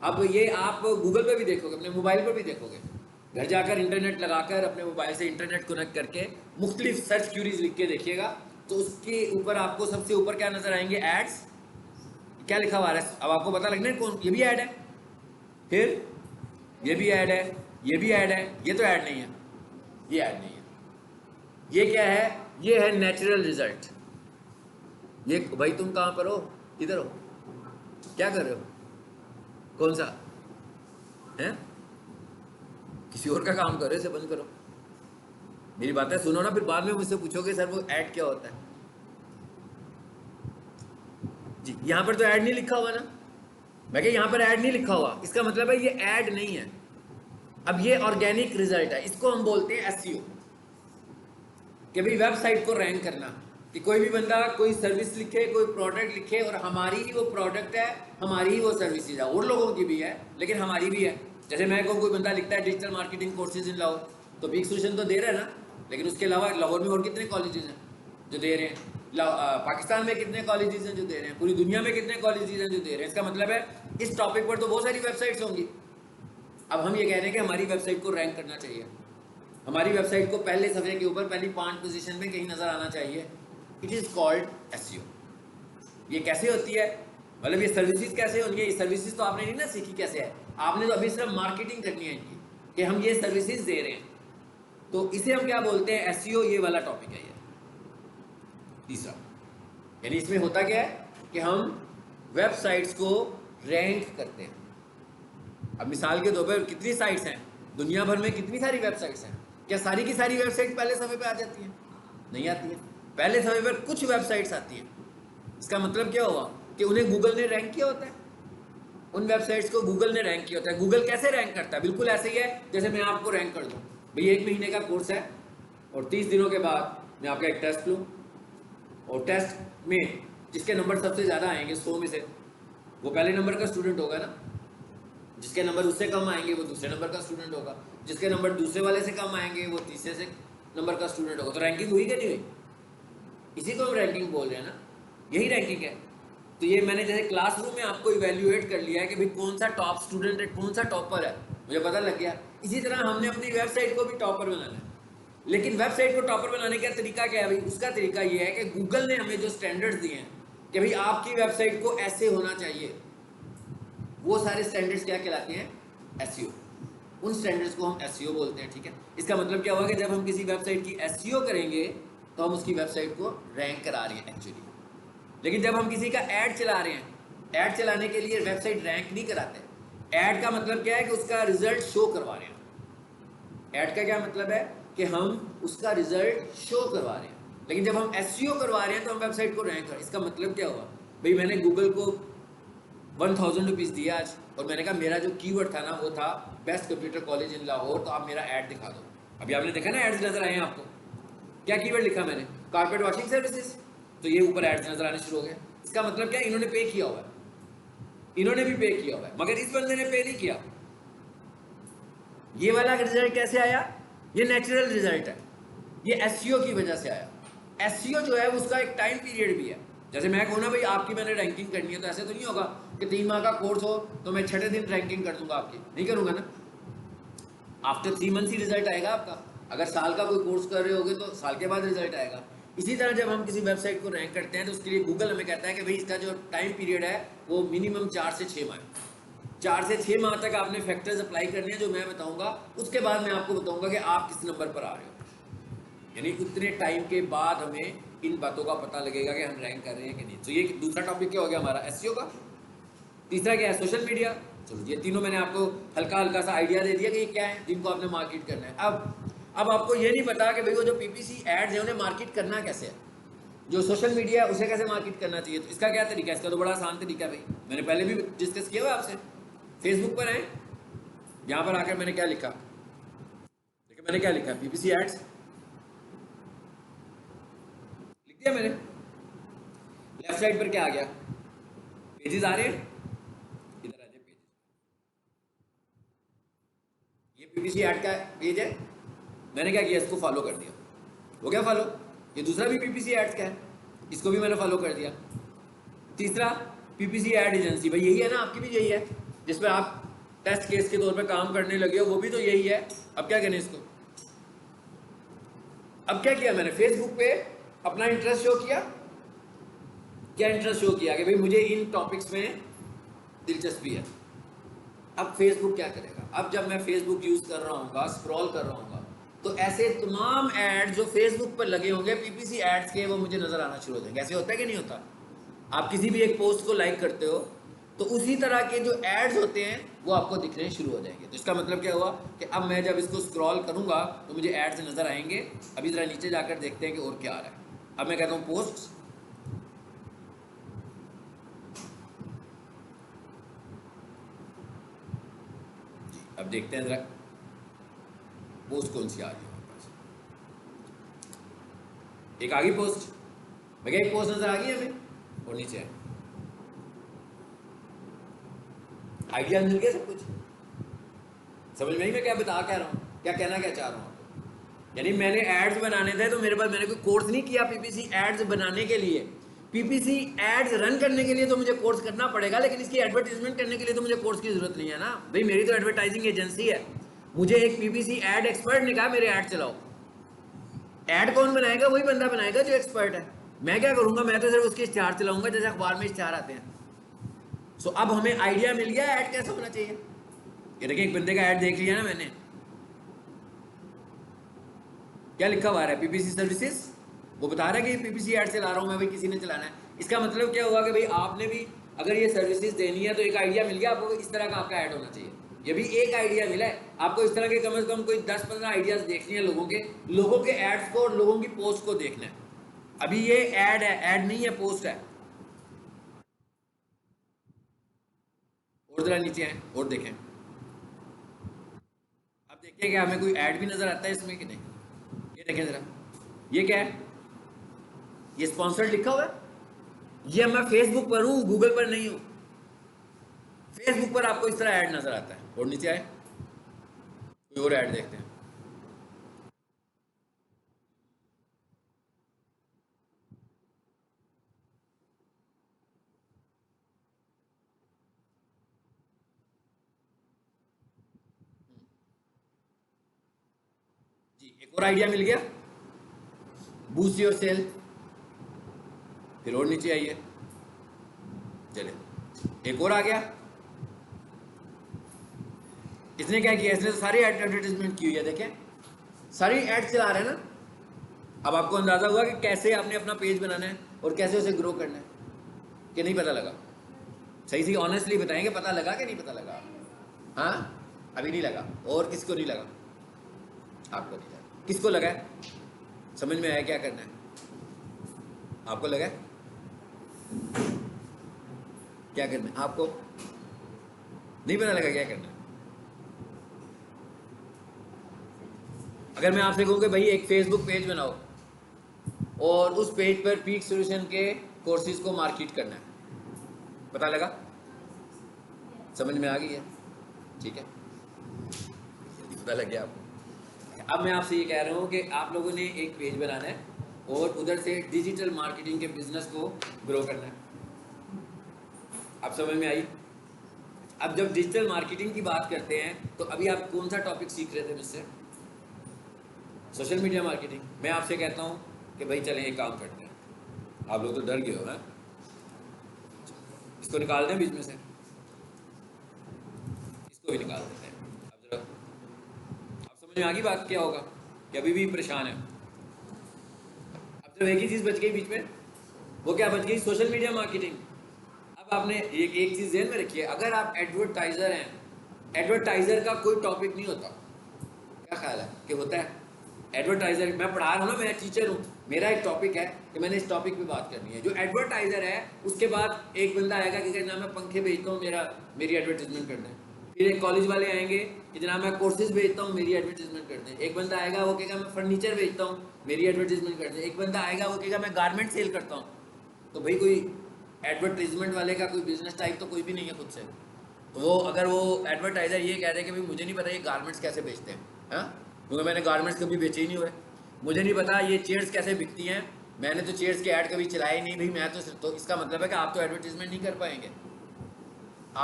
अब ये आप गूगल पे भी देखोगे, अपने मोबाइल पर भी देखोगे, घर जाकर इंटरनेट लगाकर अपने मोबाइल से इंटरनेट कनेक्ट करके मुख्तलिफ सर्च क्यूरीज लिख के देखिएगा, तो उसके ऊपर आपको सबसे ऊपर क्या नजर आएंगे? एड्स। क्या लिखा हुआ है? अब आपको पता लगना है कौन, ये भी ऐड है, फिर ये भी ऐड है, ये भी ऐड है, ये तो ऐड नहीं है, ये ऐड नहीं है। ये क्या है? ये है नेचुरल रिजल्ट। ये भाई तुम कहाँ पर हो? इधर हो, क्या कर रहे हो? कौन सा है? किसी और का काम करो, इसे बंद करो। मेरी बातें सुनो ना, फिर बाद में मुझसे पूछोगे सर वो ऐड क्या होता है। जी, यहां पर तो ऐड नहीं लिखा हुआ ना, मैं क्या यहाँ पर ऐड नहीं लिखा हुआ, इसका मतलब है ये ऐड नहीं है। अब ये ऑर्गेनिक रिजल्ट है, इसको हम बोलते हैं एसईओ, कि भाई वेबसाइट को रैंक करना, कि कोई भी बंदा कोई सर्विस लिखे, कोई प्रोडक्ट लिखे, और हमारी ही वो प्रोडक्ट है, हमारी ही वो सर्विसेज है, और लोगों की भी है लेकिन हमारी भी है। जैसे मैं कोई बंदा लिखता है digital marketing courses in Lahore, तो बिग सोल्यूशन तो दे रहा है ना, लेकिन उसके अलावा लाहौर में और कितने कॉलेजेस हैं जो दे रहे हैं, पाकिस्तान में कितने कॉलेजेस हैं जो दे रहे हैं, पूरी दुनिया में कितने कॉलेजेस हैं जो दे रहे हैं। इसका मतलब है इस टॉपिक पर तो बहुत सारी वेबसाइट्स होंगी। अब हम ये कह रहे हैं कि हमारी वेबसाइट को रैंक करना चाहिए, हमारी वेबसाइट को पहले सफ़े के ऊपर पहली 5 पोजीशन में कहीं नज़र आना चाहिए। It is called SEO. ये कैसे होती है, मतलब ये सर्विसेज कैसे होंगी, ये सर्विसेज तो आपने नहीं ना सीखी कैसे है, आपने तो अभी सिर्फ मार्केटिंग करनी है इनकी कि हम ये सर्विसेज दे रहे हैं। तो इसे हम क्या बोलते हैं, एसईओ। ये वाला टॉपिक है ये तीसरा। यानी इसमें होता क्या है कि हम वेबसाइट्स को रैंक करते हैं। अब मिसाल के तौर पर कितनी साइट्स हैं दुनिया भर में, कितनी सारी वेबसाइट्स हैं, क्या सारी की सारी वेबसाइट पहले सफ़े पे आ जाती हैं? नहीं आती हैं। पहले सफ़े पर कुछ वेबसाइट्स आती हैं। इसका मतलब क्या हुआ कि उन्हें गूगल ने रैंक किया होता है, उन वेबसाइट्स को गूगल ने रैंक किया होता है। गूगल कैसे रैंक करता है, बिल्कुल ऐसे ही है जैसे मैं आपको रैंक कर दूँ, भाई 1 महीने का कोर्स है और 30 दिनों के बाद मैं आपका एक टेस्ट लूँ, और टेस्ट में जिसके नंबर सबसे ज़्यादा आएंगे 100 में से, वो पहले नंबर का स्टूडेंट होगा ना। जिसके नंबर उससे कम आएंगे वो दूसरे नंबर का स्टूडेंट होगा, जिसके नंबर दूसरे वाले से कम आएंगे वो तीसरे से नंबर का स्टूडेंट होगा। तो रैंकिंग हुई कि नहीं हुई? इसी को हम रैंकिंग बोल रहे हैं ना, यही रैंकिंग है। तो ये मैंने जैसे क्लासरूम में आपको इवेल्युएट कर लिया है कि भाई कौन सा टॉप स्टूडेंट है, कौन सा टॉपर है, मुझे पता लग गया। इसी तरह हमने अपनी वेबसाइट को भी टॉपर बनाना है। लेकिन वेबसाइट को टॉपर बनाने का तरीका क्या है भाई? उसका तरीका ये है कि गूगल ने हमें जो स्टैंडर्ड्स दिए हैं कि भाई आपकी वेबसाइट को ऐसे होना चाहिए, वो सारे स्टैंडर्ड्स क्या कहलाते हैं? एसईओ। उन स्टैंडर्ड्स को हम एसईओ बोलते हैं, ठीक है। इसका मतलब क्या होगा कि जब हम किसी वेबसाइट की एसईओ करेंगे तो हम उसकी वेबसाइट को रैंक करा रहे हैं एक्चुअली। लेकिन जब हम किसी का ऐड चला रहे हैं, ऐड चलाने के लिए वेबसाइट रैंक नहीं कराते। ऐड का मतलब क्या है कि उसका रिजल्ट शो करवा रहे हैं। ऐड का क्या मतलब है कि हम उसका रिजल्ट शो करवा रहे हैं। लेकिन जब हम एसईओ करवा रहे हैं तो हम वेबसाइट को रैंक कर। इसका मतलब क्या हुआ भाई, मैंने गूगल को 1000 रुपीज़ दिया आज और मैंने कहा मेरा जो कीवर्ड था ना वो था best computer college in Lahore, तो आप मेरा ऐड दिखा दो। अभी आपने देखा ना एड्स नजर आए हैं आपको, क्या कीवर्ड लिखा मैंने? Carpet washing services. तो ये ऊपर एड्स नजर आने शुरू हो गए। इसका मतलब क्या है? इन्होंने पे किया हुआ है, इन्होंने भी पे किया हुआ है, मगर इस बंदे ने पे नहीं किया। ये वाला रिजल्ट कैसे आया? ये नेचुरल रिजल्ट है, ये एसईओ की वजह से आया। एसईओ जो है उसका एक टाइम पीरियड भी है। जैसे मैं कहूँ ना भाई आपकी मैंने रैंकिंग करनी है, तो ऐसे तो नहीं होगा कि 3 माह का कोर्स हो तो मैं 6ठे दिन रैंकिंग कर दूंगा आपकी, नहीं करूंगा ना। आफ्टर 3 मंथ्स ही रिजल्ट आएगा आपका। अगर साल का कोई कोर्स कर रहे होगे तो साल के बाद रिजल्ट आएगा। इसी तरह जब हम किसी वेबसाइट को रैंक करते हैं तो उसके लिए गूगल हमें कहता है कि भाई इसका जो टाइम पीरियड है वो मिनिमम 4 से 6 माह है। 4 से 6 माह तक आपने फैक्टर्स अप्लाई करने हैं जो मैं बताऊंगा, उसके बाद मैं आपको बताऊंगा कि आप किस नंबर पर आ रहे हो। यानी उतने टाइम के बाद हमें इन बातों का पता लगेगा कि हम रैंक कर रहे हैं कि नहीं। तो ये दूसरा टॉपिक क्या हो गया हमारा, एसईओ का। तीसरा क्या है? Social media. चलो ये तीनों मैंने आपको हल्का हल्का सा आइडिया दे दिया कि ये क्या है जिनको आपने मार्केट करना है। अब आपको ये नहीं पता कि भाई वो जो पीपीसी एड्स है उन्हें मार्केट करना कैसे है, जो सोशल मीडिया है उसे कैसे मार्केट करना चाहिए। तो इसका क्या तरीका है? इसका तो बड़ा आसान तरीका है भाई, मैंने पहले भी डिस्कस किया हुआ आपसे। फेसबुक पर आए, यहाँ पर आकर मैंने क्या लिखा, देखिए मैंने क्या लिखा, पीपीसी एड्स लिख दिया मैंने। लेफ्ट साइड पर क्या आ गया? पेजेस आ रहे हैं, इधर आ जाए पेजेस। ये पीपीसी ऐड का पेज है, मैंने क्या किया, इसको फॉलो कर दिया। हो गया फॉलो। ये दूसरा भी पीपीसी एड्स का है, इसको भी मैंने फॉलो कर दिया। तीसरा पीपीसी एड एजेंसी, भाई यही है ना, आपकी भी यही है जिस पर आप टेस्ट केस के तौर पे काम करने लगे हो, वो भी तो यही है। अब क्या करें इसको? अब क्या किया मैंने, फेसबुक पे अपना इंटरेस्ट शो किया। क्या इंटरेस्ट शो किया कि भाई मुझे इन टॉपिक्स में दिलचस्पी है। अब फेसबुक क्या करेगा, अब जब मैं फेसबुक यूज कर रहा हूँ, स्क्रॉल कर रहा हूँ, तो ऐसे तमाम एड जो फेसबुक पर लगे होंगे पीपीसी एड्स के, वो मुझे नजर आना शुरू हो जाएंगे। ऐसे होता है कि नहीं होता? आप किसी भी एक पोस्ट को लाइक करते हो तो उसी तरह के जो एड्स होते हैं वो आपको दिखने शुरू हो जाएंगे। तो इसका मतलब क्या हुआ कि अब मैं जब इसको स्क्रॉल करूंगा तो मुझे एड्स नजर आएंगे। अभी जरा नीचे जाकर देखते हैं कि और क्या आ रहा है। अब मैं कहता हूँ पोस्ट, अब देखते हैं जरा पोस्ट कौन सी आ रही है हमारे पास। एक आ गई पोस्ट, मैं एक पोस्ट नजर आ गई हमें, और नीचे है आइडिया मिल गया, सब कुछ समझ में ही मैं क्या बता क्या रहा हूँ, क्या कहना क्या चाह रहा हूँ। यानी मैंने एड्स बनाने थे तो मेरे पास, मैंने कोई कोर्स नहीं किया पीपीसी एड्स बनाने के लिए। पीपीसी एड्स रन करने के लिए तो मुझे कोर्स करना पड़ेगा, लेकिन इसकी एडवर्टाइजमेंट करने के लिए तो मुझे कोर्स की जरूरत नहीं है ना भाई, मेरी तो एडवर्टाइजिंग एजेंसी है। मुझे एक पीपीसी एड एक्सपर्ट ने कहा मेरे ऐड चलाओ। ऐड कौन बनाएगा? वही बंदा बनाएगा जो एक्सपर्ट है। मैं क्या करूंगा? मैं तो सिर्फ उसके इश्तिहार चलाऊंगा जैसे अखबार में इश्तिहार आते हैं। सो अब हमें आइडिया मिल गया ऐड कैसा होना चाहिए। ये देखिए, एक बंदे का ऐड देख लिया ना मैंने, क्या लिखा हुआ है? PPC services. वो बता रहा है कि पीपीसी ऐड चला रहा हूं मैं, भाई किसी ने चलाना है। इसका मतलब क्या हुआ कि भाई आपने भी अगर ये सर्विसेज देनी है तो एक आइडिया मिल गया आपको, इस तरह का आपका ऐड होना चाहिए। ये भी एक आइडिया मिला है आपको, इस तरह के कम से कम कोई 10-15 आइडियाज देखनी है लोगों के एड्स को और लोगों की पोस्ट को देखना है। अभी ये ऐड है, ऐड नहीं है, पोस्ट है। और जरा नीचे आए और देखें, अब देखिए कि हमें कोई ऐड भी नजर आता है इसमें कि नहीं। ये देखें जरा, ये क्या है? ये स्पॉन्सर्ड लिखा हुआ है। ये मैं फेसबुक पर हूं, गूगल पर नहीं हूं। फेसबुक पर आपको इस तरह ऐड नजर आता है। और नीचे आए, कोई और ऐड देखते हैं। जी, एक और आइडिया मिल गया, बूस्ट योर सेल। फिर और नीचे आइए, चलिए एक और आ गया। इसने क्या किया? इसने तो सारी एडवर्टाइजमेंट की हुई है, देखें सारी ऐड चला रहे हैं ना। अब आपको अंदाजा हुआ कि कैसे आपने अपना पेज बनाना है और कैसे उसे ग्रो करना है, कि नहीं पता लगा? सही से ऑनेस्टली बताएंगे, पता लगा कि नहीं पता लगा? हाँ, अभी नहीं लगा। और किसको नहीं लगा? आपको नहीं लगा। किसको लगा है? समझ में आया क्या करना है? आपको लगा है क्या करना है? आपको नहीं पता लगा क्या करना है? अगर मैं आपसे कहूँ कि भाई एक फेसबुक पेज बनाओ और उस पेज पर पीक सॉल्यूशन के कोर्सेज को मार्केट करना है, पता लगा? समझ में आ गई है? ठीक है, पता लग गया आपको। अब मैं आपसे ये कह रहा हूँ कि आप लोगों ने एक पेज बनाना है और उधर से डिजिटल मार्केटिंग के बिजनेस को ग्रो करना है। अब समझ में आई? अब जब डिजिटल मार्केटिंग की बात करते हैं तो अभी आप कौन सा टॉपिक सीख रहे थे मुझसे? Social media marketing. मैं आपसे कहता हूँ कि भाई चलें एक काम करते हैं। आप लोग तो डर गए हो ना, इसको निकाल दें बीच में से, इसको भी निकाल देते हैं। अब जरा आप समझ में आ गई बात क्या होगा कि अभी भी परेशान है? अब जब एक ही चीज़ बच गई बीच में, वो क्या बच गई? Social media marketing. अब आपने एक चीज़ ध्यान में रखिए, अगर आप एडवर्टाइज़र हैं, एडवर्टाइज़र का कोई टॉपिक नहीं होता। क्या ख्याल है कि होता है? एडवर्टाइजर, मैं पढ़ा रहा हूँ ना, मैं टीचर हूँ, मेरा एक टॉपिक है कि मैंने इस टॉपिक पे बात करनी है। जो एडवर्टाइजर है उसके बाद एक बंदा आएगा कि जनाब मैं पंखे बेचता हूँ, मेरी एडवर्टाइजमेंट करना है। फिर एक कॉलेज वाले आएंगे कि जनाब मैं कोर्सेज बेचता हूँ, मेरी एडवर्टाइजमेंट करते हैं। एक बंदा आएगा वो कहेगा मैं फर्नीचर बेचता हूँ, मेरी एडवर्टाइजमेंट करते हैं। एक बंदा आएगा वो कहेगा मैं गारमेंट सेल करता हूँ। तो भाई कोई एडवर्टाइजमेंट वाले का कोई बिजनेस टाइप तो कोई भी नहीं है खुद से। वो अगर वो एडवर्टाइजर ये कह दे कि भाई मुझे नहीं पता ये गारमेंट्स कैसे बेचते हैं, हाँ, क्योंकि मैंने गारमेंट्स कभी बेचे ही नहीं हुए, मुझे नहीं पता ये चेयर्स कैसे बिकती हैं, मैंने तो चेयर्स के ऐड कभी चलाए ही नहीं भाई, मैं तो इसका मतलब है कि आप तो एडवर्टीजमेंट नहीं कर पाएंगे।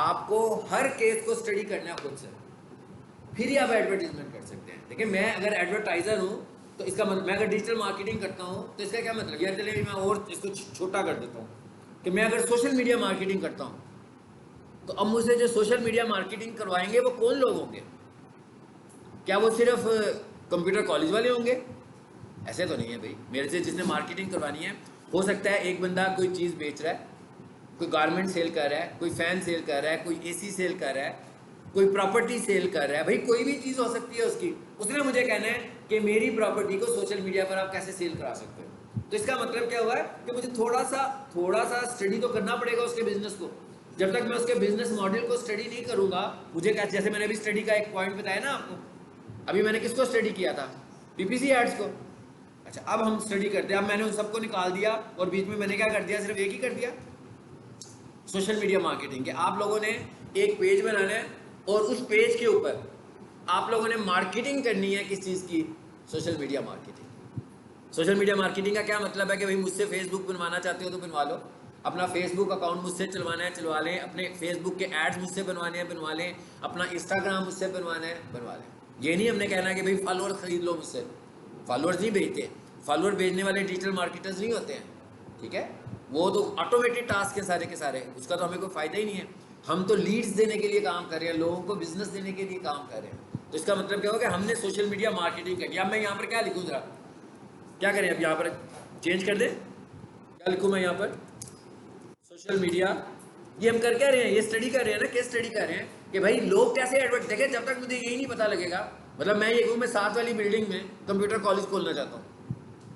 आपको हर केस को स्टडी करना है खुद से, फिर ही आप एडवर्टीजमेंट कर सकते हैं। देखिए मैं अगर एडवर्टाइजर हूँ तो इसका मतलब, मैं अगर डिजिटल मार्केटिंग करता हूँ तो इसका क्या मतलब? यार चलिए मैं और इसको छोटा कर देता हूँ कि मैं अगर सोशल मीडिया मार्केटिंग करता हूँ तो अब मुझसे जो सोशल मीडिया मार्केटिंग करवाएंगे वो कौन लोग होंगे? क्या वो सिर्फ कंप्यूटर कॉलेज वाले होंगे? ऐसे तो नहीं है भाई। मेरे से जिसने मार्केटिंग करवानी है, हो सकता है एक बंदा कोई चीज़ बेच रहा है, कोई गारमेंट सेल कर रहा है, कोई फैन सेल कर रहा है, कोई एसी सेल कर रहा है, कोई प्रॉपर्टी सेल कर रहा है, भाई कोई भी चीज़ हो सकती है उसकी। उसने मुझे कहना है कि मेरी प्रॉपर्टी को सोशल मीडिया पर आप कैसे सेल करा सकते हो। तो इसका मतलब क्या हुआ है कि मुझे थोड़ा सा स्टडी तो करना पड़ेगा उसके बिजनेस को। जब तक मैं उसके बिजनेस मॉडल को स्टडी नहीं करूंगा, मुझे क्या, जैसे मैंने अभी स्टडी का एक पॉइंट बताया ना आपको, अभी मैंने किसको स्टडी किया था? पीपीसी एड्स को। अच्छा, अब हम स्टडी करते हैं। अब मैंने उन सबको निकाल दिया और बीच में मैंने क्या कर दिया? सिर्फ एक ही कर दिया, सोशल मीडिया मार्केटिंग के। आप लोगों ने एक पेज बनाना है और उस पेज के ऊपर आप लोगों ने मार्केटिंग करनी है किस चीज़ की? Social media marketing. Social media marketing का क्या मतलब है कि भाई मुझसे फेसबुक बनवाना चाहते हो तो बनवा लो, अपना फेसबुक अकाउंट मुझसे चलवाना है चलवा लें, अपने फेसबुक के एड्स मुझसे बनवाने हैं बनवा लें, अपना इंस्टाग्राम मुझसे बनवाना है बनवा लें। ये नहीं हमने कहना कि भाई फॉलोअर खरीद लो मुझसे, फॉलोअर्स नहीं भेजते, फॉलोअर भेजने वाले डिजिटल मार्केटर्स नहीं होते हैं, ठीक है, वो तो ऑटोमेटेड टास्क है सारे के सारे, उसका तो हमें कोई फायदा ही नहीं है। हम तो लीड्स देने के लिए काम कर रहे हैं, लोगों को बिजनेस देने के लिए काम कर रहे हैं। तो इसका मतलब क्या होगा कि हमने सोशल मीडिया मार्केटिंग कर दिया। अब मैं यहाँ पर क्या लिखूँ, जरा क्या करें, अब यहाँ पर चेंज कर दें, क्या लिखूँ मैं यहाँ पर, सोशल मीडिया। ये हम कर क्या रहे हैं, ये स्टडी कर रहे हैं ना, केस स्टडी कर रहे हैं कि भाई लोग कैसे एडवर्ट देखें। जब तक मुझे यही नहीं पता लगेगा, मतलब मैं ये कहूँ मैं 7 वाली बिल्डिंग में कंप्यूटर कॉलेज खोलना चाहता हूँ,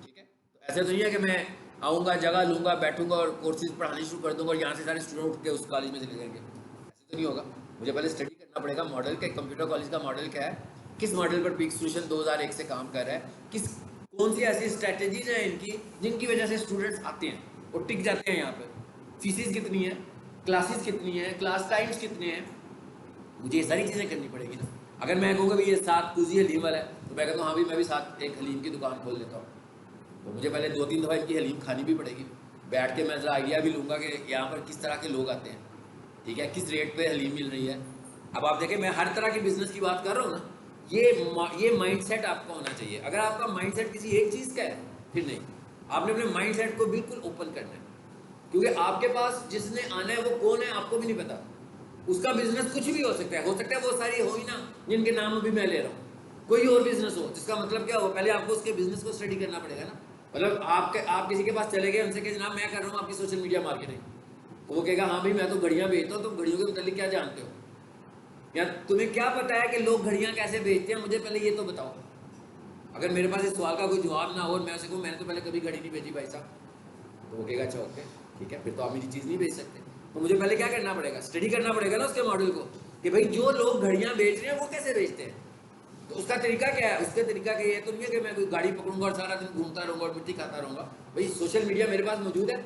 ठीक है, तो ऐसे तो नहीं है कि मैं आऊँगा, जगह लूँगा, बैठूंगा और कोर्सेज पढ़ानी शुरू कर दूँगा और यहाँ से सारे स्टूडेंट उठ के उस कॉलेज में चले जाएंगे, ऐसे तो नहीं होगा। मुझे पहले स्टडी करना पड़ेगा मॉडल के, कंप्यूटर कॉलेज का मॉडल क्या है, किस मॉडल पर पीक सॉल्यूशन 2001 से काम कर रहा है, किस कौन सी ऐसी स्ट्रैटेजीज हैं इनकी जिनकी वजह से स्टूडेंट्स आते हैं और टिक जाते हैं यहाँ पर, फीसिस कितनी है, क्लासेस कितनी है, क्लास टाइम्स कितने हैं, मुझे ये सारी चीज़ें करनी पड़ेगी ना। अगर मैं कहूँगा भाई ये 7 कुजी हलीम वाला है तो मैं कहता हूँ हाँ भाई मैं भी 7 एक हलीम की दुकान खोल लेता हूँ, तो मुझे पहले 2-3 दफ़ा इनकी हलीम खानी भी पड़ेगी, बैठ के मैं ज़रा आइडिया भी लूँगा कि यहाँ पर किस तरह के लोग आते हैं, ठीक है, किस रेट पे हलीम मिल रही है। अब आप देखें मैं हर तरह के बिजनेस की बात कर रहा हूँ ना, ये माइंडसेट आपका होना चाहिए। अगर आपका माइंडसेट किसी एक चीज़ का है फिर नहीं, आपने अपने माइंडसेट को बिल्कुल ओपन करना है, क्योंकि आपके पास जिसने आना है वो कौन है आपको भी नहीं पता, उसका बिजनेस कुछ भी हो सकता है वो सारी हो ही ना जिनके नाम अभी मैं ले रहा हूँ, कोई और बिजनेस हो, जिसका मतलब क्या हो, पहले आपको उसके बिजनेस को स्टडी करना पड़ेगा ना। मतलब आप किसी के पास चले गए, उनसे कहे जनाब मैं कर रहा हूँ आपकी सोशल मीडिया मार्केटिंग, तो वो कहेगा हाँ भाई मैं तो घड़ियाँ बेचता हूँ, तुम घड़ियों के मतलब क्या जानते हो, या तुम्हें क्या पता है कि लोग घड़ियाँ कैसे बेचते हैं, मुझे पहले ये तो बताओ। अगर मेरे पास इस सवाल का कोई जवाब ना हो और मैं उसे कहूँ मैंने तो पहले कभी घड़ी नहीं बेची भाई साहब, तो वो कहेगा अच्छा ओके ठीक है, फिर तो आप मेरी चीज़ नहीं बेच सकते। तो मुझे पहले क्या करना पड़ेगा, स्टडी करना पड़ेगा ना उसके मॉडल को, कि भाई जो लोग घड़ियाँ बेच रहे हैं वो कैसे बेचते हैं, तो उसका तरीका क्या है। उसका तरीका ये तो नहीं है कि मैं कोई गाड़ी पकड़ूंगा और सारा दिन घूमता रहूँगा और मिट्टी खाता रहूँगा। भाई सोशल मीडिया मेरे पास मौजूद है,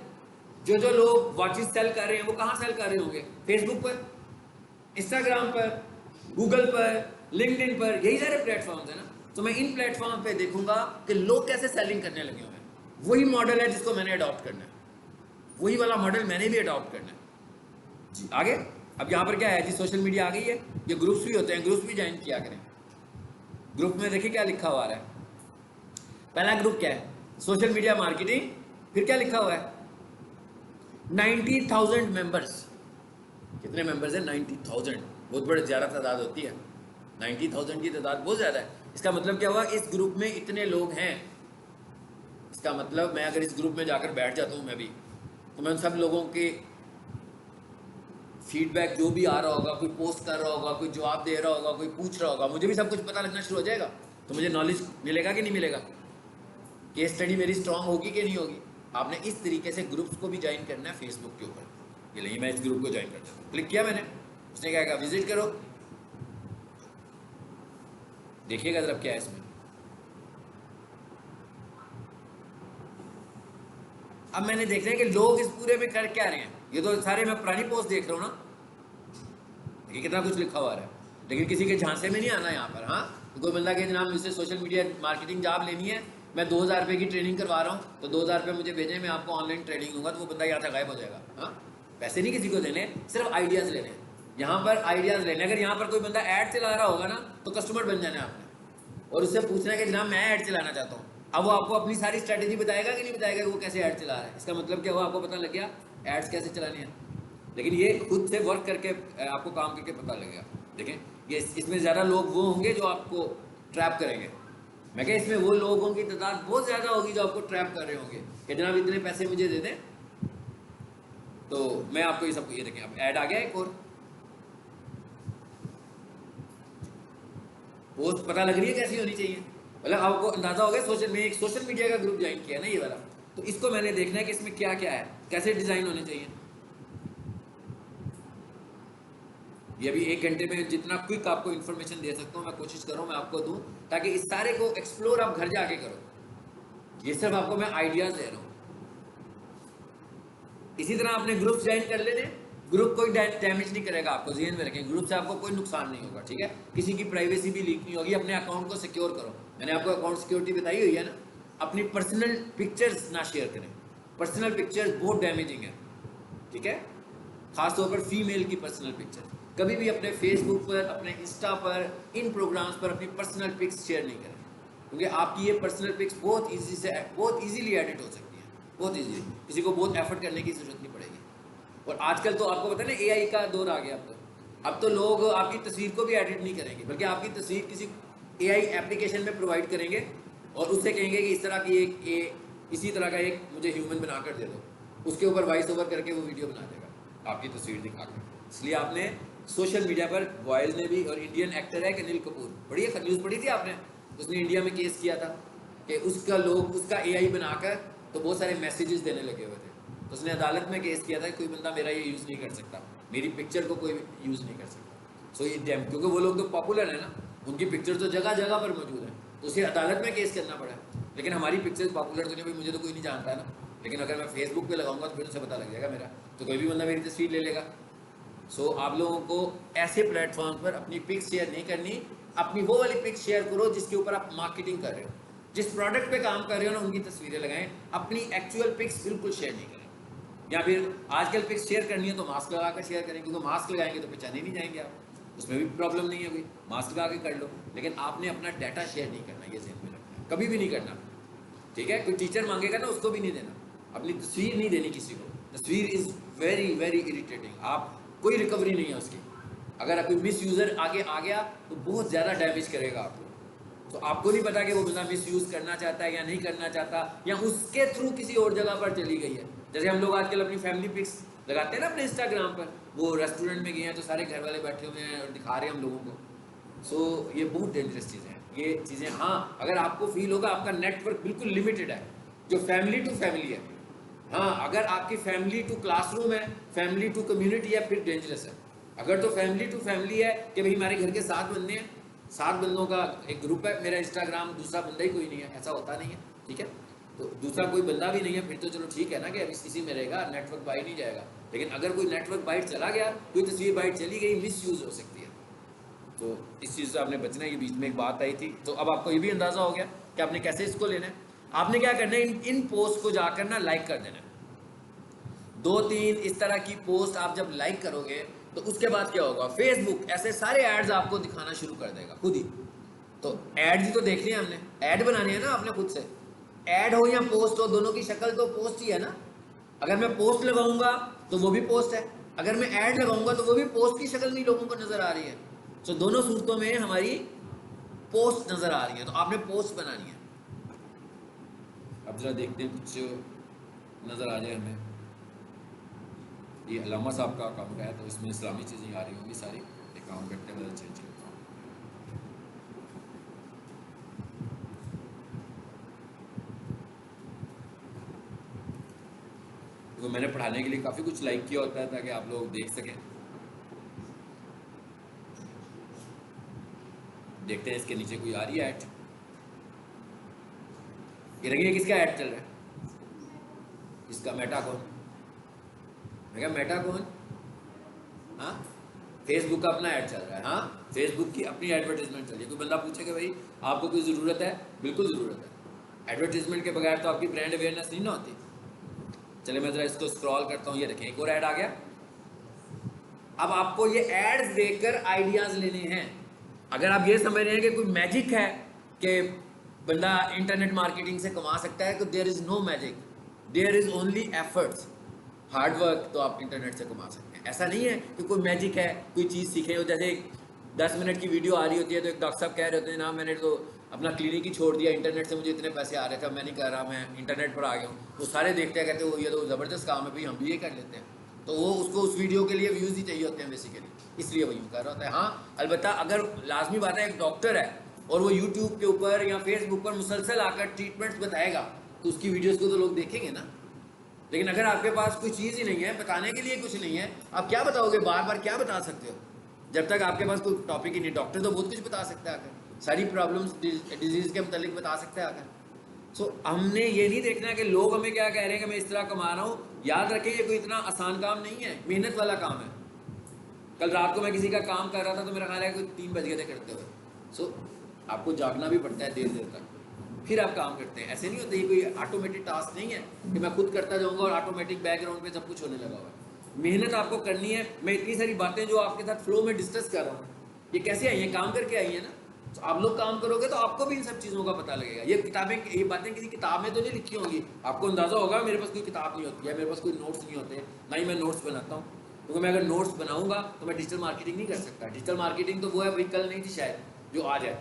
जो लोग वॉचेस सेल कर रहे हैं वो कहाँ सेल कर रहे होंगे, फेसबुक पर, इंस्टाग्राम पर, गूगल पर, लिंक्डइन पर, यही सारे प्लेटफॉर्म्स है ना। तो मैं इन प्लेटफॉर्म पे देखूंगा कि लोग कैसे सेलिंग करने लगे हुए हैं, वही मॉडल है जिसको मैंने अडॉप्ट करना है, वही वाला मॉडल मैंने भी अडॉप्ट करना है जी। आगे अब यहाँ पर क्या है जी, सोशल मीडिया आ गई है, ये ग्रुप्स भी होते हैं, ग्रुप्स भी ज्वाइन किया करें। ग्रुप में देखिए क्या लिखा हुआ है, पहला ग्रुप क्या है, सोशल मीडिया मार्केटिंग, फिर क्या लिखा हुआ है 90,000 मेंबर्स। कितने मेंबर्स हैं 90,000, बहुत बड़ी ज़्यादा तादाद होती है, 90,000 की तादाद बहुत ज़्यादा है। इसका मतलब क्या हुआ, इस ग्रुप में इतने लोग हैं, इसका मतलब मैं अगर इस ग्रुप में जाकर बैठ जाता हूँ मैं भी, तो मैं उन सब लोगों के फीडबैक जो भी आ रहा होगा, कोई पोस्ट कर रहा होगा, कोई जवाब दे रहा होगा, कोई पूछ रहा होगा, मुझे भी सब कुछ पता लगना शुरू हो जाएगा, तो मुझे नॉलेज मिलेगा कि नहीं मिलेगा, केस स्टडी मेरी स्ट्रांग होगी कि नहीं होगी। आपने इस तरीके से ग्रुप्स को भी ज्वाइन करना है फेसबुक के ऊपर। ये नहीं मैं इस ग्रुप को ज्वाइन करता हूँ, क्लिक किया मैंने, उसने क्या कहा विजिट करो, देखिएगा जरा क्या है इसमें। अब मैंने देखना है कि लोग इस पूरे में कर क्या रहे हैं, ये तो सारे मैं पुरानी पोस्ट देख रहा हूँ ना, देखिए कितना कुछ लिखा हुआ है, लेकिन किसी के झांसे में नहीं आना यहाँ पर। हाँ तो कोई बंदा कि जनाब मुझसे सोशल मीडिया मार्केटिंग जॉब लेनी है, मैं 2,000 रुपये की ट्रेनिंग करवा रहा हूँ, तो 2,000 रुपये मुझे भेजें, मैं आपको ऑनलाइन ट्रेनिंग दूंगा, तो वो बंदा यहाँ से गायब हो जाएगा। हाँ पैसे नहीं किसी को देने, सिर्फ आइडियाज़ लेने, यहाँ पर आइडियाज़ लेने। अगर यहाँ पर कोई बंदा ऐड चला रहा होगा ना तो कस्टमर बन जाना है आपने, और उससे पूछना है कि जनाब मैं ऐड चलाना चाहता हूँ। अब वो आपको अपनी सारी स्ट्रैटेजी बताएगा कि नहीं बताएगा कि वो कैसे ऐड चला रहा है। इसका मतलब क्या हुआ, आपको पता लग गया एड्स कैसे चलाने हैं, लेकिन ये खुद से वर्क करके आपको काम करके पता लगेगा। देखें ये इसमें ज़्यादा लोग वो होंगे जो आपको ट्रैप करेंगे, मैं क्या इसमें वो लोगों की तादाद बहुत ज़्यादा होगी जो आपको ट्रैप कर रहे होंगे कि जनाब इतने पैसे मुझे दे दें तो मैं आपको ये सब, ये देखें अब ऐड आ गया एक और पोस्ट पता लग रही है कैसी होनी चाहिए, मतलब आपको अंदाजा हो गया। मैं एक सोशल मीडिया का ग्रुप ज्वाइन किया ना ये वाला, तो इसको मैंने देखना है कि इसमें क्या क्या है, कैसे डिज़ाइन होने चाहिए। ये भी 1 घंटे में जितना क्विक आपको इन्फॉर्मेशन दे सकता हूँ मैं कोशिश करूँ मैं आपको दूँ, ताकि इस सारे को एक्सप्लोर आप घर जाके करो। ये सिर्फ आपको मैं आइडियाज़ दे रहा हूँ। इसी तरह आपने ग्रुप्स ज्वाइन कर लेने, ग्रुप कोई डैमेज नहीं करेगा आपको, ज़हन में रखें, ग्रुप से आपको कोई नुकसान नहीं होगा, ठीक है। किसी की प्राइवेसी भी लीक नहीं होगी। अपने अकाउंट को सिक्योर करो, मैंने आपको अकाउंट सिक्योरिटी बताई हुई है ना। अपनी पर्सनल पिक्चर्स ना शेयर करें, पर्सनल पिक्चर्स बहुत डैमेजिंग है, ठीक है। खासतौर पर फीमेल की पर्सनल पिक्चर कभी भी अपने फेसबुक पर, अपने इंस्टा पर, इन प्रोग्राम्स पर अपनी पर्सनल पिक्स शेयर नहीं करें, क्योंकि आपकी ये पर्सनल पिक्स बहुत ईजीली एडिट हो सकती हैं, बहुत ईजीली, किसी को बहुत एफर्ट करने की जरूरत नहीं पड़ेगी। और आजकल तो आपको पता है ना एआई का दौर आ गया। अब तो लोग आपकी तस्वीर को भी एडिट नहीं करेंगे, बल्कि आपकी तस्वीर किसी एआई एप्लीकेशन में प्रोवाइड करेंगे और उससे कहेंगे कि इस तरह की इसी तरह का एक मुझे ह्यूमन बनाकर दे दो, उसके ऊपर वॉइस ओवर करके वो वीडियो बना देगा आपकी तस्वीर दिखाकर। इसलिए आपने सोशल मीडिया पर बॉयज़ ने भी, और इंडियन एक्टर है अनिल कपूर, बड़ी न्यूज़ पढ़ी थी आपने, उसने इंडिया में केस किया था कि उसका एआई बनाकर तो बहुत सारे मैसेजेस देने लगे हुए थे, तो उसने अदालत में केस किया था कि कोई बंदा मेरा ये यूज़ नहीं कर सकता, मेरी पिक्चर को कोई यूज़ नहीं कर सकता। सो ये डैम, क्योंकि वो लोग तो पॉपुलर है ना, उनकी पिक्चर तो जगह जगह पर मौजूद है, तो उसे अदालत में केस करना पड़ा। लेकिन हमारी पिक्चर्स पॉपुलर तो नहीं, भाई मुझे तो कोई नहीं जानता है ना, लेकिन अगर मैं फेसबुक पे लगाऊंगा तो फिर उसे पता लग जाएगा मेरा, तो कोई भी बंदा मेरी तस्वीर ले लेगा। सो आप लोगों को ऐसे प्लेटफॉर्म पर अपनी पिक्स शेयर नहीं करनी। अपनी वो वाली पिक्स शेयर करो जिसके ऊपर आप मार्केटिंग कर रहे हो, जिस प्रोडक्ट पे काम कर रहे हो ना, उनकी तस्वीरें लगाएं। अपनी एक्चुअल पिक्स बिल्कुल शेयर नहीं करें। या फिर आजकल पिक्स शेयर करनी है तो मास्क लगा कर शेयर करें, क्योंकि मास्क लगाएंगे तो पहचाने नहीं जाएंगे आप, उसमें भी प्रॉब्लम नहीं है कोई, मास्क लगा के कर लो। लेकिन आपने अपना डाटा शेयर नहीं करना, ये ज़हन में रखना, कभी भी नहीं करना, ठीक है। कोई टीचर मांगेगा ना, उसको भी नहीं देना, अपनी तस्वीर नहीं देनी किसी को। तस्वीर इज़ वेरी वेरी इरिटेटिंग, आप कोई रिकवरी नहीं है उसकी। अगर कोई मिस यूज़र आगे आ गया तो बहुत ज़्यादा डैमेज करेगा आपको। तो आपको नहीं पता कि वो बंदा मिस यूज़ करना चाहता है या नहीं करना चाहता, या उसके थ्रू किसी और जगह पर चली गई है। जैसे हम लोग आजकल अपनी फैमिली पिक्स लगाते हैं ना अपने इंस्टाग्राम पर, वो रेस्टोरेंट में गए हैं तो सारे घर वाले बैठे हुए हैं और दिखा रहे हैं हम लोगों को। सो ये बहुत डेंजरस चीज़ें हैं ये चीज़ें। हाँ, अगर आपको फील होगा आपका नेटवर्क बिल्कुल लिमिटेड है, जो फैमिली टू फैमिली है। हाँ, अगर आपकी फैमिली टू क्लासरूम है, फैमिली टू कम्युनिटी है, फिर डेंजरस है। अगर तो फैमिली टू फैमिली है कि भाई हमारे घर के 7 बंदे हैं, 7 बंदों का एक ग्रुप है, मेरा इंस्टाग्राम दूसरा बंदा ही कोई नहीं है, ऐसा होता नहीं है, ठीक है। तो दूसरा कोई बंदा भी नहीं है, फिर तो चलो ठीक है ना कि अब इसी में रहेगा, नेटवर्क बाइट नहीं जाएगा। लेकिन अगर कोई नेटवर्क बाइट चला गया, कोई तस्वीर बाइट चली गई, मिस यूज़ हो सकती है। तो इस चीज़ से आपने बचना है। ये बीच में एक बात आई थी, तो अब आपको ये भी अंदाज़ा हो गया कि आपने कैसे इसको लेना है। आपने क्या करना है, इन पोस्ट को जाकर ना लाइक कर देना है। 2-3 इस तरह की पोस्ट आप जब लाइक करोगे तो उसके बाद क्या होगा, फेसबुक ऐसे सारे एड्स आपको दिखाना शुरू कर देगा खुद ही। तो एड्स ही तो देख लिए हमने, ऐड बनानी है ना आपने खुद से। ऐड हो या पोस्ट हो, दोनों की शक्ल तो पोस्ट ही है ना। अगर मैं पोस्ट लगाऊंगा तो वो भी पोस्ट है, अगर मैं ऐड लगाऊंगा तो वो भी पोस्ट की शक्ल में लोगों को नजर आ रही है। तो दोनों सूरतों में हमारी पोस्ट नजर आ रही है, तो आपने पोस्ट बनानी है। अब जरा देखते हैं कुछ नजर आ जाए हमें। ये अलामा साहब का अकाउंट है, तो इसमें इस्लामी चीज़ें आ रही होंगी सारी। अकाउंट करते हैं, चेंज करता हूँ। तो मैंने पढ़ाने के लिए काफ़ी कुछ लाइक किया होता है ताकि आप लोग देख सकें। देखते हैं इसके नीचे कोई आ रही है ऐड। ये देखिए किसका ऐड चल रहा है, इसका मेटा कौन, मैं क्या मेटा कौन, हाँ फेसबुक का अपना ऐड चल रहा है। हाँ, फेसबुक की अपनी एडवर्टीजमेंट चल रही है। कोई बंदा पूछे कि भाई आपको कोई ज़रूरत है, बिल्कुल ज़रूरत है। एडवर्टीजमेंट के बगैर तो आपकी ब्रांड अवेयरनेस नहीं ना होती। चलिए मैं ज़रा इसको स्क्रॉल करता हूँ, ये देखें एक और ऐड आ गया। अब आपको ये एड्स देखकर आइडियाज़ लेने हैं। अगर आप ये समझ रहे हैं कि कोई मैजिक है कि बंदा इंटरनेट मार्केटिंग से कमा सकता है, तो there is no magic, there is only efforts, hard work. तो आप इंटरनेट से कमा सकते हैं। ऐसा नहीं है कि कोई मैजिक है, कोई चीज़ सीखे हो। जैसे 10 मिनट की वीडियो आ रही होती है तो एक डॉक्टर साहब कह रहे होते हैं ना, मैंने तो अपना क्लिनिक ही छोड़ दिया, इंटरनेट से मुझे इतने पैसे आ रहे थे, मैं नहीं कर रहा, मैं इंटरनेट पर आ गया हूँ। तो सारे देखते हैं, कहते हैं वो ये तो ज़बरदस्त काम है भाई, हम भी ये कर लेते हैं। तो वो उसको उस वीडियो के लिए व्यूज़ ही चाहिए होते हैं बेसिकली, इसलिए वो यूँ कर रहा होता है। हाँ, अलबत्ता अगर लाजमी बात है एक डॉक्टर है और वो यूट्यूब के ऊपर या फेसबुक पर मुसलसल आकर ट्रीटमेंट्स बताएगा, तो उसकी वीडियोज़ को तो लोग देखेंगे ना। लेकिन अगर आपके पास कोई चीज़ ही नहीं है, बताने के लिए कुछ नहीं है, आप क्या बताओगे, बार बार क्या बता सकते हो जब तक आपके पास कोई टॉपिक ही नहीं। डॉक्टर तो बहुत कुछ बता सकता है आकर, सारी प्रॉब्लम्स डिजीज़ के मतलब बता सकता है आकर, हमने ये नहीं देखना कि लोग हमें क्या कह रहे हैं कि मैं इस तरह कमा रहा हूँ। याद रखें ये कोई इतना आसान काम नहीं है, मेहनत वाला काम है। कल रात को मैं किसी का काम कर रहा था तो मेरा ख्याल है कोई 3 बज गए थे करते हुए। आपको जागना भी पड़ता है देर देर तक, फिर आप काम करते हैं। ऐसे नहीं होता, ये कोई ऑटोमेटिक टास्क नहीं है कि मैं खुद करता जाऊंगा और ऑटोमेटिक बैकग्राउंड पे सब कुछ होने लगा हुआ है। मेहनत आपको करनी है। मैं इतनी सारी बातें जो आपके साथ फ्लो में डिस्कस कर रहा हूँ, ये कैसे आई हैं? काम करके आई है ना। तो आप लोग काम करोगे तो आपको भी इन सब चीज़ों का पता लगेगा। ये किताबें, ये बातें किसी किताब में तो नहीं लिखी होंगी। आपको अंदाज़ा होगा मेरे पास कोई किताब नहीं होती है, मेरे पास कोई नोट्स नहीं होते, ना ही मैं नोट्स बनाता हूँ। क्योंकि मैं अगर नोट्स बनाऊंगा तो मैं डिजिटल मार्केटिंग नहीं कर सकता। डिजिटल मार्केटिंग तो वो है भाई, कल नहीं थी शायद जो आज है।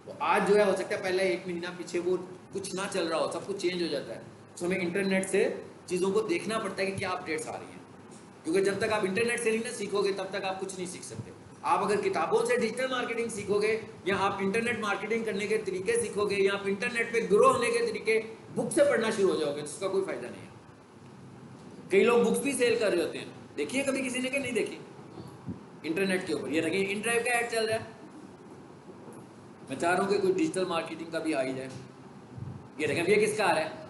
तो आज जो है हो सकता है पहले 1 महीना पीछे वो कुछ ना चल रहा हो, सब कुछ चेंज हो जाता है। तो हमें इंटरनेट से चीज़ों को देखना पड़ता है कि क्या अपडेट्स आ रही हैं। क्योंकि जब तक आप इंटरनेट से नहीं ना सीखोगे तब तक आप कुछ नहीं सीख सकते। आप अगर किताबों से डिजिटल मार्केटिंग सीखोगे, या आप इंटरनेट मार्केटिंग करने के तरीके सीखोगे, या आप इंटरनेट पे ग्रो होने के तरीके बुक से पढ़ना शुरू हो जाओगे, तो उसका कोई फायदा नहीं है। कई लोग बुक्स भी सेल कर रहे होते हैं, देखिए कभी किसी ने कि नहीं देखी इंटरनेट के ऊपर। ये देखिए InDrive का ऐड चल रहा है। मैं चाह रहा हूँ कि कोई डिजिटल मार्केटिंग का भी आ ही जाए। ये देखें, ये किसका आ रहा है?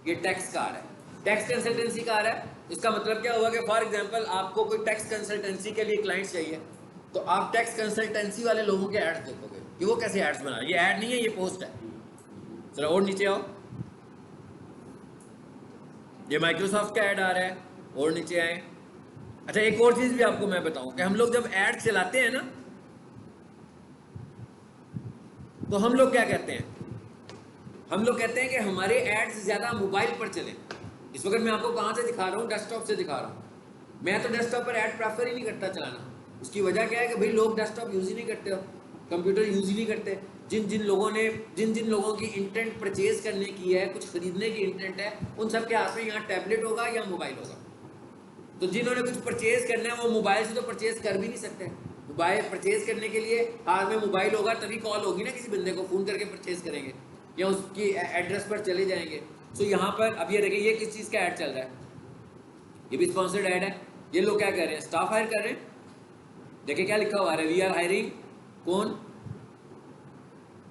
ये टैक्स का आ रहा है, टैक्स कंसल्टेंसी का आ रहा है। इसका मतलब क्या हुआ कि फॉर एग्जांपल आपको कोई टैक्स कंसल्टेंसी के लिए क्लाइंट्स चाहिए, तो आप टैक्स कंसल्टेंसी वाले लोगों के एड्स देखोगे कि वो कैसे एड्स बना रहे हैं। ये ऐड नहीं है, ये पोस्ट है। चलो और नीचे आओ, ये माइक्रोसॉफ्ट का ऐड आ रहा है, और नीचे आए। अच्छा, एक और चीज भी आपको मैं बताऊं कि हम लोग जब ऐड चलाते हैं ना, तो हम लोग क्या कहते हैं? हम लोग कहते हैं कि हमारे एड्स ज्यादा मोबाइल पर चले। इस वक्त मैं आपको कहां से दिखा रहा हूं? डेस्कटॉप से दिखा रहा हूं। मैं तो डेस्कटॉप पर ऐड प्रेफर ही नहीं करता चलाना। उसकी वजह क्या है कि भाई लोग डेस्कटॉप यूज ही नहीं करते, हो कंप्यूटर यूज ही नहीं करते। जिन जिन लोगों की इंटेंट परचेज करने की है, कुछ खरीदने की इंटेंट है, उन सब के हाथ में यहाँ टैबलेट होगा या मोबाइल होगा। तो जिन्होंने कुछ परचेज करना है वो मोबाइल से तो परचेज कर भी नहीं सकते। मोबाइल परचेज करने के लिए हाथ में मोबाइल होगा तभी कॉल होगी ना, किसी बंदे को फ़ोन करके परचेज करेंगे या उसकी एड्रेस पर चले जाएंगे। तो यहाँ पर अब ये देखिए, ये किस चीज़ का ऐड चल रहा है? ये भी स्पॉन्सर्ड ऐड है। ये लोग क्या कर रहे हैं? स्टाफ हायर कर रहे हैं। देखिए क्या लिखा हुआ है, वी आर हायरिंग कौन?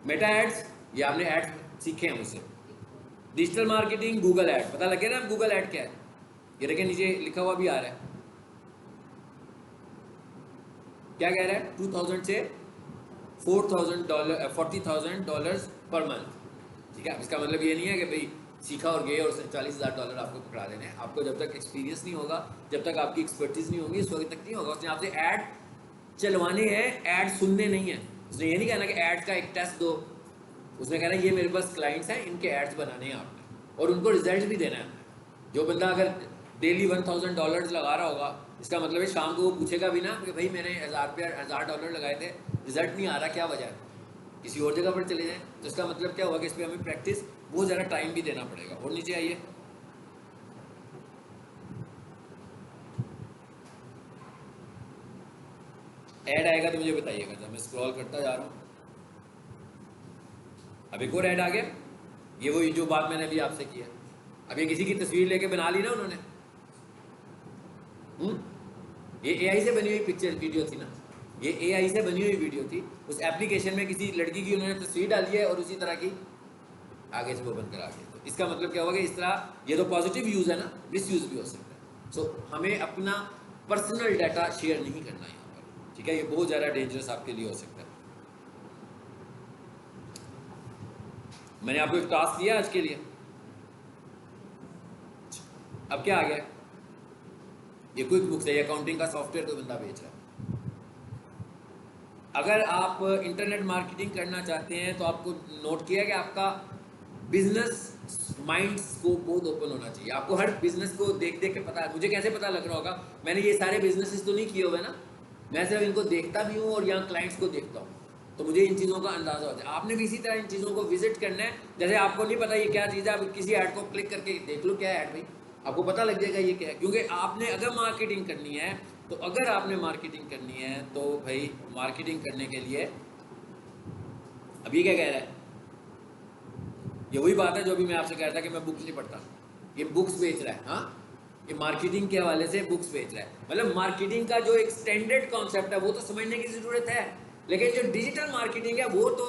Meta ads. ये आपने एड्स सीखे हैं मुझसे। Digital marketing, Google ad. पता लगे ना गूगल ऐड क्या है? ये देखिए नीचे लिखा हुआ भी आ रहा है। क्या कह रहा है? 2000 से $40,000 $40,000 पर मंथ। ठीक है, इसका मतलब ये नहीं है कि भाई सीखा और गए और उसने $40,000 आपको पकड़ा देने हैं। आपको जब तक एक्सपीरियंस नहीं होगा, जब तक आपकी एक्सपर्टीज नहीं होगी, इस वक्त तक नहीं होगा। उसने आपसे ऐड चलवाने हैं, ऐड सुनने नहीं है। उसने ये नहीं कहना कि ऐड का एक टेस्ट दो। उसने कहना ये मेरे पास क्लाइंट्स हैं, इनके एड्स बनाने हैं आपने, और उनको रिजल्ट भी देना है। जो बंदा अगर डेली $1,000 लगा रहा होगा, इसका मतलब है शाम को वो पूछेगा भी ना कि भाई मैंने $1,000 लगाए थे, रिजल्ट नहीं आ रहा, क्या वजह है? किसी और जगह पर चले जाएं। तो इसका मतलब क्या होगा कि इस पर हमें प्रैक्टिस, बहुत ज़्यादा टाइम भी देना पड़ेगा। और नीचे आइए, ऐड आएगा तो मुझे बताइएगा। जब मैं स्क्रॉल करता जा रहा हूँ, अब एक और ऐड आ गया। ये वही जो बात मैंने अभी आपसे की है। अब ये किसी की तस्वीर लेके बना ली ना उन्होंने। ये AI से बनी हुई पिक्चर वीडियो थी ना, ये AI से बनी हुई वीडियो थी। उस एप्लीकेशन में किसी लड़की की उन्होंने तस्वीर डाली है और उसी तरह की आगे से वो बनकर आ गया। तो इसका मतलब क्या होगा कि इस तरह, ये तो पॉजिटिव यूज़ है ना, मिस यूज़ भी हो सकता है। सो हमें अपना पर्सनल डाटा शेयर नहीं करना यहाँ पर, ठीक है? ये बहुत ज़्यादा डेंजरस आपके लिए हो सकता है। मैंने आपको एक टास्क दिया आज के लिए। अब क्या आ गया? ये क्विक बुक्स है, अकाउंटिंग का सॉफ्टवेयर कोई बंदा बेच रहा है। अगर आप इंटरनेट मार्केटिंग करना चाहते हैं तो आपको नोट किया कि आपका बिजनेस माइंड स्कोप बहुत ओपन होना चाहिए। आपको हर बिजनेस को देख देख के पता है। मुझे कैसे पता लग रहा होगा? मैंने ये सारे बिजनेसेस तो नहीं किए हुए ना, मैं सिर्फ इनको देखता भी हूँ और यहाँ क्लाइंट्स को देखता हूँ, तो मुझे इन चीज़ों का अंदाजा होता है। आपने भी इसी तरह इन चीज़ों को विजिट करना है। जैसे आपको नहीं पता ये क्या चीज़ है, आप किसी ऐड को क्लिक करके देख लो क्या है ऐड, भाई आपको पता लग जाएगा ये क्या है। क्योंकि आपने अगर मार्केटिंग करनी है, तो अगर आपने मार्केटिंग करनी है तो भाई मार्केटिंग करने के लिए, अब ये क्या कह रहा है? ये वही बात है जो अभी मैं आपसे कह रहा था कि मैं बुक्स नहीं पढ़ता। ये बुक्स बेच रहा है। हाँ, ये मार्केटिंग के हवाले से बुक्स बेच रहा है। मतलब मार्केटिंग का जो एक स्टैंडर्ड कॉन्सेप्ट है वो तो समझने की ज़रूरत है, लेकिन जो डिजिटल मार्केटिंग है वो तो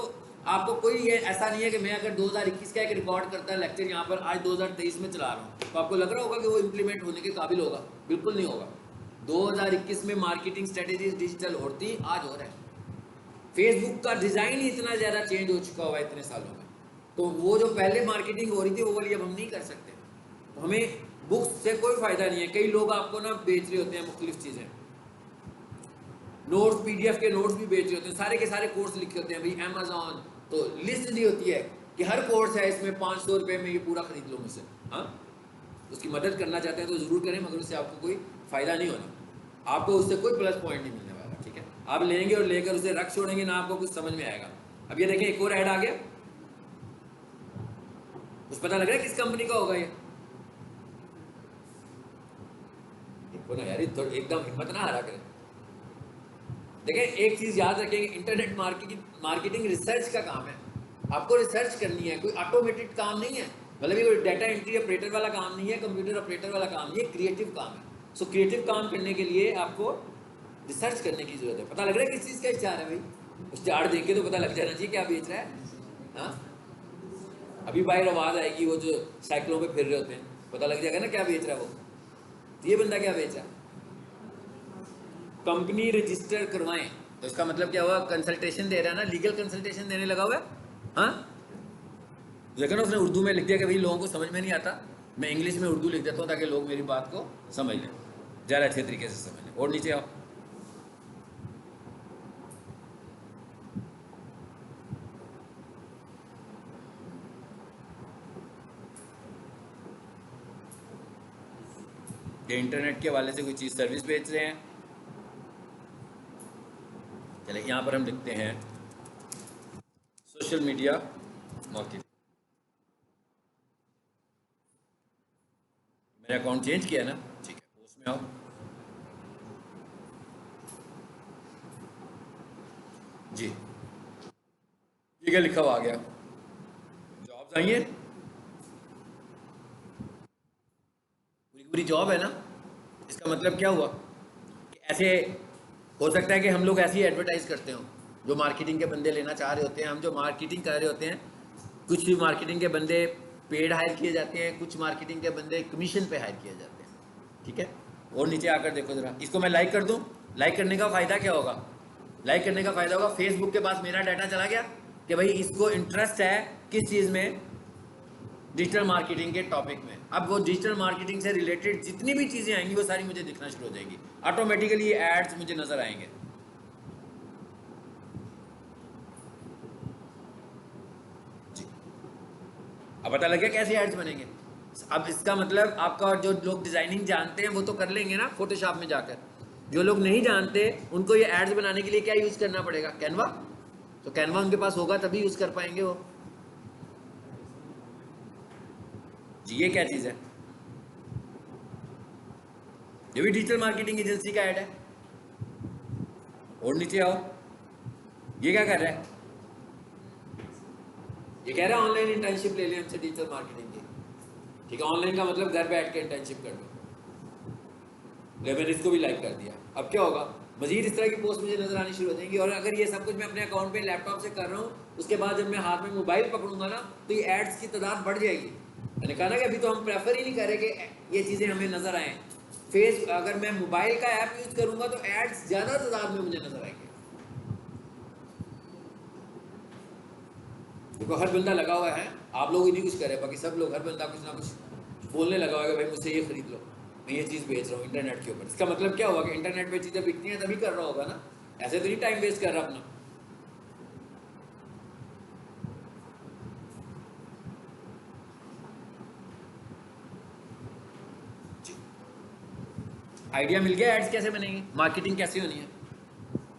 आपको कोई ये ऐसा नहीं है कि मैं अगर 2021 का एक रिकॉर्ड करता है लेक्चर यहाँ पर आज 2023 में चला रहा हूँ तो आपको लग रहा होगा कि वो इम्प्लीमेंट होने के काबिल होगा? बिल्कुल नहीं होगा। 2021 में मार्केटिंग स्ट्रेटेजीज डिजिटल होती आज हो रहा है। फेसबुक का डिजाइन ही इतना ज्यादा चेंज हो चुका हुआ है इतने सालों में, तो वो जो पहले मार्केटिंग हो रही थी वो वाली अब हम नहीं कर सकते। तो हमें बुक्स से कोई फायदा नहीं है। कई लोग आपको ना बेच रहे होते हैं मुख्तलिफ चीजें, नोट्स, पीडीएफ के नोट्स भी बेच रहे होते हैं, सारे के सारे कोर्स लिखे होते हैं भाई अमेजॉन, तो लिस्ट दी होती है कि हर कोर्स है इसमें 500 रुपये में ये पूरा खरीद लो मुझसे। हाँ, उसकी मदद करना चाहते हैं तो जरूर करें, मगर उससे आपको कोई फायदा नहीं होना, आपको उससे कोई प्लस पॉइंट नहीं मिलने वाला। ठीक है, आप लेंगे और लेकर उसे रख छोड़ेंगे ना, आपको कुछ समझ में आएगा। अब ये देखें एक और ऐड आ गया, कुछ पता लग रहा है किस कंपनी का होगा ये? देखो ना यार, एकदम हिम्मत ना हारा करें। देखिए एक चीज याद रखेंगे, इंटरनेट मार्केटिंग रिसर्च का काम है। आपको रिसर्च करनी है, कोई ऑटोमेटेड काम नहीं है। मतलब ये कोई डाटा एंट्री ऑपरेटर वाला काम नहीं है, कंप्यूटर ऑपरेटर वाला काम, ये क्रिएटिव काम है। सो क्रिएटिव काम करने के लिए आपको रिसर्च करने की जरूरत है। पता लग रहा है किस चीज़ का इश्तेहार है भाई? इश्तेहार देख के तो पता लग जाना चाहिए क्या बेच रहा है। हाँ, अभी बाहर आवाज़ आएगी, वो जो साइकिलों पे फिर रहे होते हैं, पता लग जाएगा ना क्या बेच रहा है वो। तो ये बंदा क्या बेच रहा है? कंपनी रजिस्टर करवाएं, तो इसका मतलब क्या हुआ? कंसल्टेशन दे रहा है ना, लीगल कंसल्टेशन देने लगा हुआ है। हाँ, देखो ना, उसने उर्दू में लिख दिया कि भाई लोगों को समझ में नहीं आता, मैं इंग्लिश में उर्दू लिख देता हूँ ताकि लोग मेरी बात को समझ लें, ज़्यादा अच्छे तरीके से समझ लें। और नीचे आओ, ये इंटरनेट के हवाले से कोई चीज़ सर्विस बेच रहे हैं। चले यहाँ पर हम लिखते हैं सोशल मीडिया मार्केटिंग। मेरा अकाउंट चेंज किया ना, ठीक है, उसमें आओ जी। ये क्या लिखा हुआ आ गया? जॉब्स आई हैं, पूरी पूरी जॉब है ना। इसका मतलब क्या हुआ कि ऐसे हो सकता है कि हम लोग ऐसी एडवर्टाइज करते हो, जो मार्केटिंग के बंदे लेना चाह रहे होते हैं, हम जो मार्केटिंग कर रहे होते हैं, कुछ भी मार्केटिंग के बंदे पेड हायर किए जाते हैं, कुछ मार्केटिंग के बंदे कमीशन पे हायर किए जाते हैं। ठीक है, और नीचे आकर देखो जरा, इसको मैं लाइक कर दूं, लाइक करने का फ़ायदा क्या होगा? लाइक करने का फ़ायदा होगा फेसबुक के पास मेरा डाटा चला गया कि भाई इसको इंटरेस्ट है किस चीज़ में, डिजिटल मार्केटिंग के टॉपिक में। अब वो डिजिटल मार्केटिंग से रिलेटेड जितनी भी चीज़ें आएंगी वो सारी मुझे दिखना शुरू हो जाएंगी, ऑटोमेटिकली ये एड्स मुझे नज़र आएंगे। अब पता लग गया कैसे एड्स बनेंगे। अब इसका मतलब आपका जो लोग डिज़ाइनिंग जानते हैं वो तो कर लेंगे ना फोटोशॉप में जाकर, जो लोग नहीं जानते उनको ये एड्स बनाने के लिए क्या यूज़ करना पड़ेगा? कैनवा। तो कैनवा उनके पास होगा तभी यूज़ कर पाएंगे वो जी। ये क्या चीज़ है? ये भी डिजिटल मार्केटिंग एजेंसी का ऐड है। और नीचे आओ, ये क्या कर रहा है? ये कह रहा है ऑनलाइन इंटर्नशिप ले लें हमसे डिजिटल मार्केटिंग की। ठीक है, ऑनलाइन का मतलब घर बैठ के इंटर्नशिप कर लो। मैंने इसको भी लाइक कर दिया। अब क्या होगा? मजीद इस तरह की पोस्ट मुझे नजर आनी शुरू हो जाएंगी। और अगर ये सब कुछ मैं अपने अकाउंट पे लैपटॉप से कर रहा हूँ, उसके बाद जब मैं हाथ में मोबाइल पकड़ूंगा ना, तो ये एड्स की तादाद बढ़ जाएगी। मैंने कहा ना कि अभी तो हम प्रेफर ही नहीं कर रहे कि ये चीज़ें हमें नजर आए। अगर मैं मोबाइल का ऐप यूज करूंगा तो एड्स ज़्यादा तादाद में मुझे नजर आएंगे। देखो हर बंदा लगा हुआ है, आप लोग ही नहीं कुछ कर रहे, बाकी सब लोग, हर बंदा कुछ ना कुछ बोलने लगा हुआ है कि भाई मुझसे ये खरीद लो, मैं ये चीज़ बेच रहा हूँ इंटरनेट के ऊपर। इसका मतलब क्या हुआ कि इंटरनेट पे चीज़ें बिकती हैं तभी कर रहा होगा ना, ऐसे तो नहीं टाइम वेस्ट कर रहा अपना। आइडिया मिल गया एड्स कैसे बनेंगे, मार्केटिंग कैसे होनी है?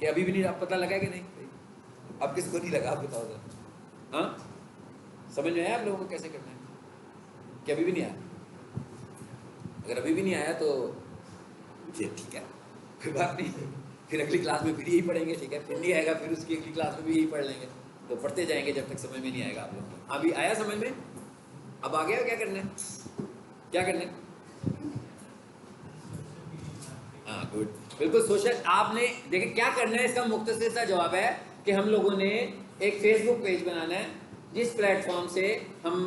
कि अभी भी नहीं आप पता लगा कि नहीं? अब किसको नहीं लगा, आप बताओ जरा। हाँ, समझ में आया आप लोगों को कैसे करना है? कि अभी भी नहीं आया? अगर अभी भी नहीं आया तो ठीक है, कोई बात नहीं, फिर अगली क्लास में फिर यही पढ़ेंगे। ठीक है, फिर नहीं आएगा फिर उसकी अगली क्लास में भी यही पढ़ लेंगे, तो पढ़ते जाएंगे जब तक समझ में नहीं आएगा आप लोग को। अभी आया समझ में? अब आ गया क्या करना है? क्या करना है? हाँ गुड, बिल्कुल। सोशल आपने देखें क्या करना है, इसका मुख्तसर सा जवाब है कि हम लोगों ने एक फेसबुक पेज बनाना है जिस प्लेटफॉर्म से हम